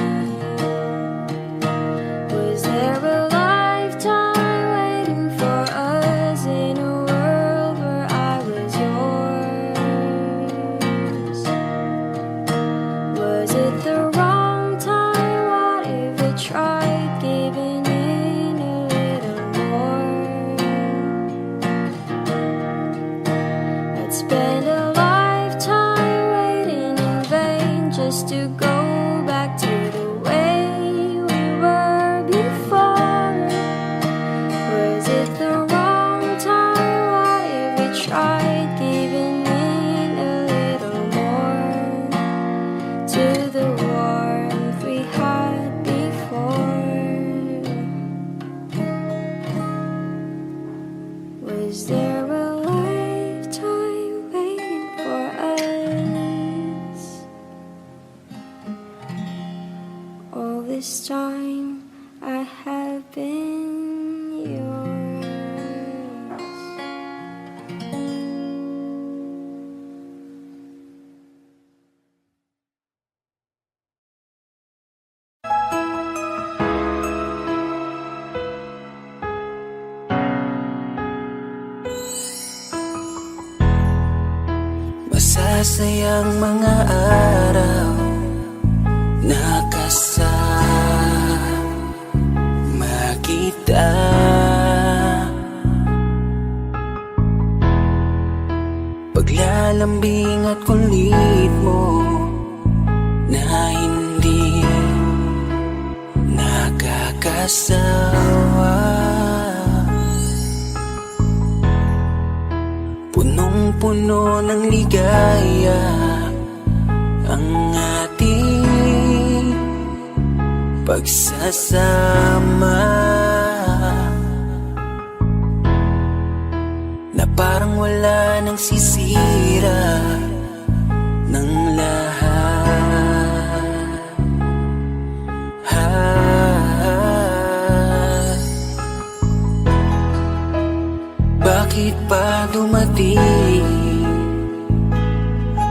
Was there a lifetime waiting for us in a world where I was yours? Was it the wrong time? What if we tried giving in a little more? I'd spend a lifetime waiting in vain just to go back to the way we were before. Was it the wrong time? What if we tried giving in a little more to the warmth we had before? Was there a lifetime waiting for us? All this time I have been yours. Masasayang mga araw na kasama kita. Paglalambing at kulit mo na hindi nakakasawa. Punong-puno ng ligaya ang ating pagsasama na parang wala nang sisira ng lahat. Bakit pa dumating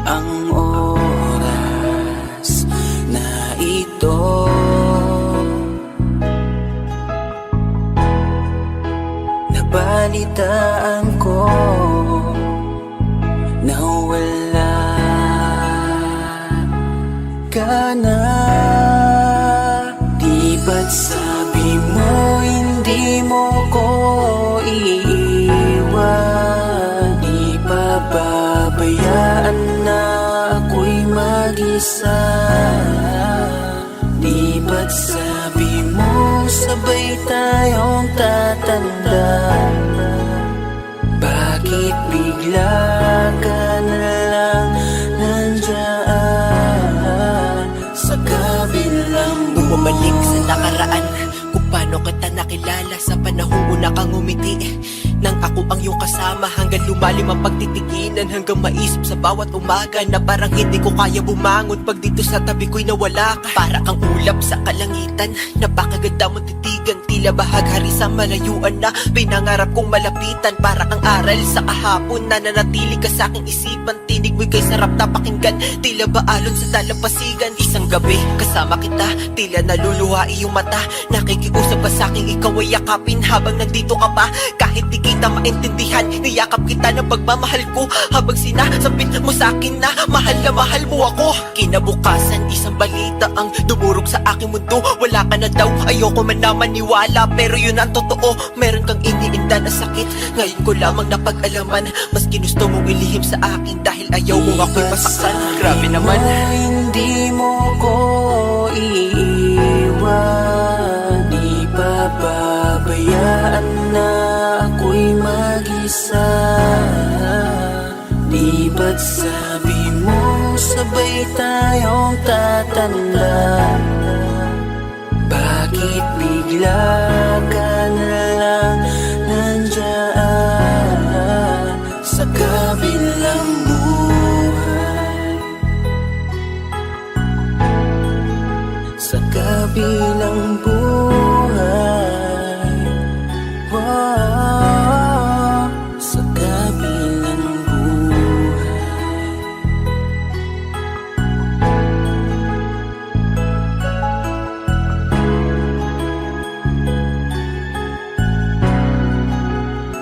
ang oras na ito? Nabalitaan ko na wala ka na. Di ba't sabi mo hindi mo ko iiwan? Di pa babayaan na ako'y mag-isa? Di ba't sabi mo sabay tayong tatanda? Bakit bigla ka na lang nandyan sa kabilang buhay? Bumalik sa nakaraan kung paano kita nakilala sa panahong una kang umiti. Nang ako ang iyong kasama hanggang lumalim ang pagtitiginan, hanggang maisip sa bawat umaga na parang hindi ko kaya bumangon pag dito sa tabi ko'y nawala ka. Para kang ulap sa kalangitan, napakaganda mong titigan, tila bahaghari sa malayuan na pinangarap kong malapitan. Para kang aral sa kahapon na nanatili ka sa aking isipan, tinig mo'y kay sarap na pakinggan, tila ba alon sa dalampasigan. Isang gabi kasama kita, tila naluluha iyong mata, nakikiusap ka sa aking ikaw ay yakapin habang nandito ka pa. Kahit di kita maintindihan, niyakap kita ng pagmamahal ko habang sinasabit mo sa akin na mahal mo ako. Kinabukasan isang balita ang dumurog sa aking mundo, wala ka na daw, ayoko man na maniwala, pero yun ang totoo. Meron kang iniinda na sakit, ngayon ko lamang napag-alaman. Mas ginusto mong ilihim sa akin dahil ayaw mong ako'y masaktan. Grabe naman. Hindi mo ko iiwan, di pa babayaan na ako'y mag-isa. Di ba't sabi mo sabay tayong tatanda? Bakit bigla ka na lang nandyan sa kabilang buhay? Sa kabilang buhay, wow, sa kabilang buhay.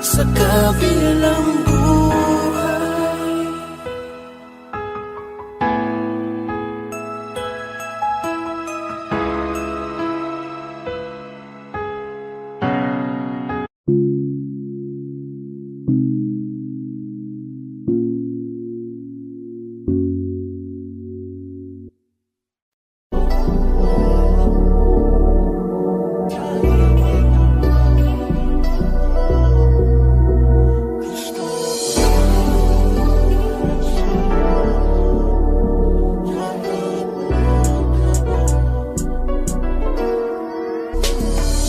Sa kabilang buhay.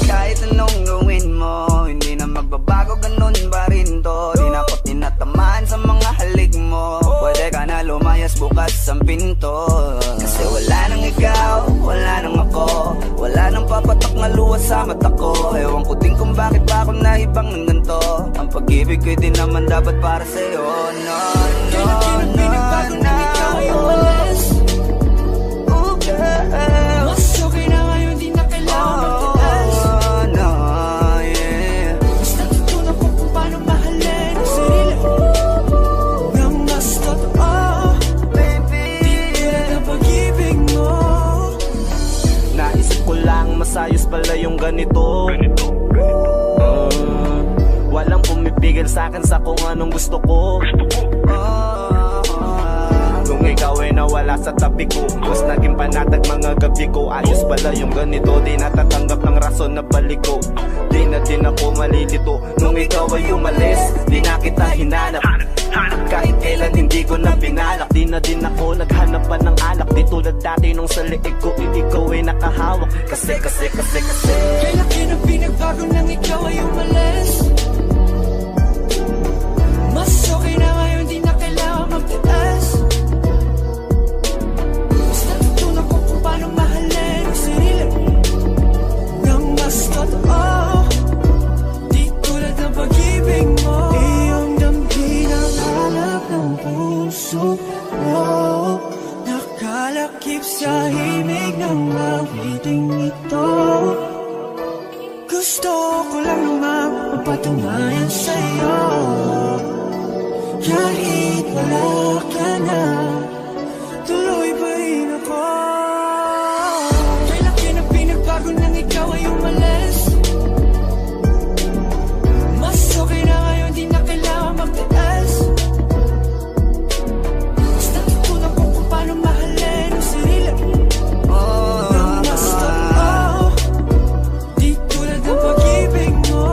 Kahit anong gawin mo, hindi na magbabago, ganun pa rin to. Di na ako tinatamaan sa mga halik mo. Pwede ka na lumayas, bukas ang pinto. Kasi wala nang ikaw, wala nang ako, wala nang papatok na luha sa mata ko. Ewan ko din kung bakit pa ako naibang ng ganito. Ang pag-ibig ko'y di naman dapat para sa'yo. No, no, no, no. Oh, girl. Mas okay na ngayon, di na kailangan magtaas. Oh, no, yeah. Mas natutunan ko kung paano mahalin ang sarili nang mas totoo. Baby, Tulad ng pag-ibig mo. naisip ko lang masayos pala yung ganito. Walang pumipigil sa akin sa kung anong gusto ko. Kung ikaw ay nawala sa tabi ko, mas naging panatag mga gabi ko. Ayos pala yung ganito, di natatanggap ng rason na balik ko. Di na din ako malilito nung ikaw ay umalis, di na kita hinanap. Kahit kailan hindi Di ko na pinalak, di na din ako naghanap pa ng alak. Di tulad dati nung sa liig ko, ikaw ay nakahawak. Kasi Kailan na pinagbago nang ikaw ay umalis? Mas okay na ngayon, di na kailangan magtiis. Mas natutunan ko kung paano mahalin ang sarili nang mas totoo. Di tulad ng pag-ibig mo. Iyong damhin ang hanap ng puso mo. Nakalakip sa himig ng awiting ito. Gusto ko lang naman mapatunayan sa'yo. Kahit wala ka na, tuloy pa rin ako. Kailan na pinagbago nang ikaw ay umalis? Mas okay na ngayon, di na kailangan magtiis. Mas natutunan ko kung paano mahalin ang sarili nang mas totoo. Di tulad ng pag-ibig mo.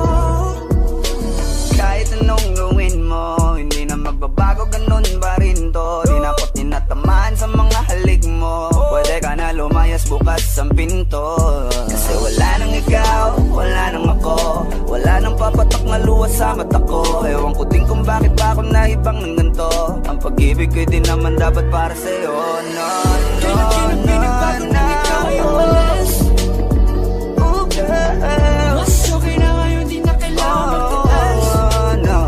Kahit anong gawin mo, hindi na magbabago, ganun pa rin to. Di na ako tinatamaan sa mga halik mo. Pwede ka na lumayas, bukas ang pinto. Kasi wala nang ikaw, wala nang ako. Wala nang papatak na luwas sa mata ko. Ewan ko din kung bakit pa ako naibang ng ganito. Ang pag-ibig ko'y di naman dapat para sa'yo. No, Kailan pinagbago nang ikaw ay umalis? Oh, girl. Mas okay na ngayon, di na kailangan magtiis. Oh, no,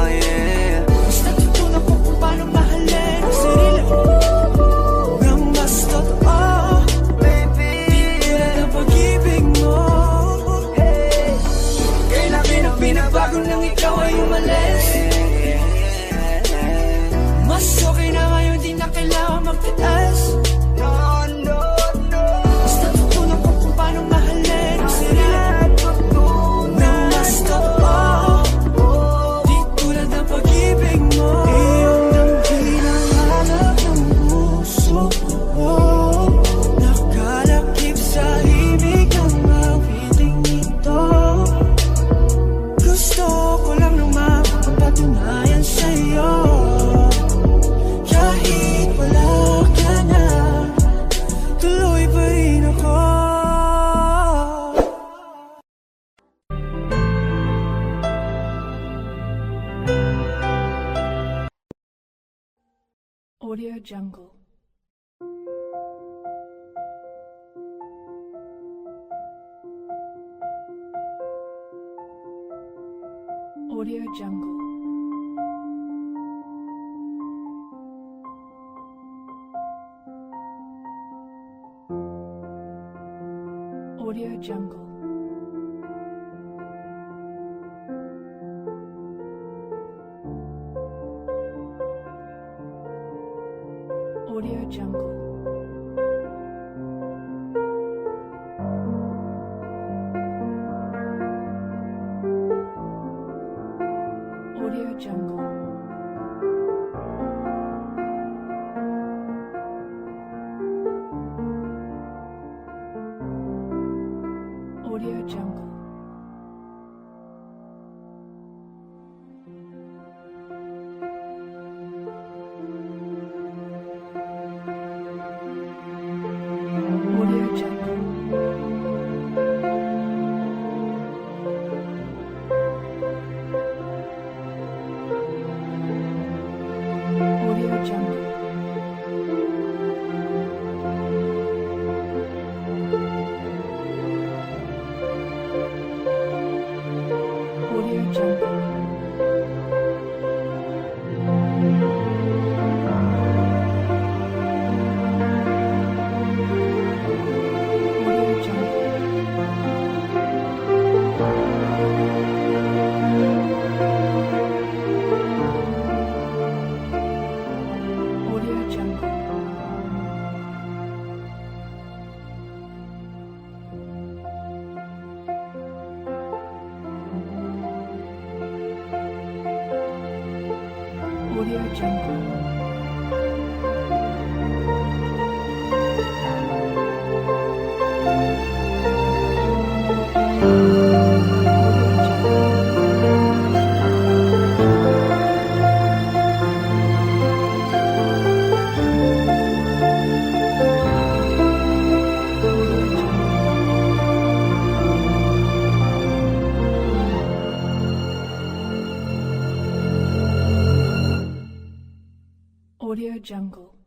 yeah. Mas natutunan ko kung paano mahalin ang sarili nang mas totoo. Baby, Di tulad ng pag-ibig mo. Kailan pinagbago nang ikaw ay umalis? Mas okay na ngayon, di na kailangan magtiis. no, no, no. Mas natutunan ko kung paano mahalin ang sarili nang mas totoo. Di tulad ng pag-ibig mo. Iyong damhin ang hanap ng puso mo. Nakalakip sa himig ng awiting ito. Gusto ko lang naman mapatunayan sa'yo. Kahit wala ka na, tuloy pa rin ako. Audio Jungle. Audio Jungle. Audio Jungle. Audio Jungle. Audio Jungle. Audio Jungle. Audio Jungle. Audio Jungle. Audio Jungle. Audio Jungle. Audio Jungle. Audio Jungle. Audio Audio Jungle.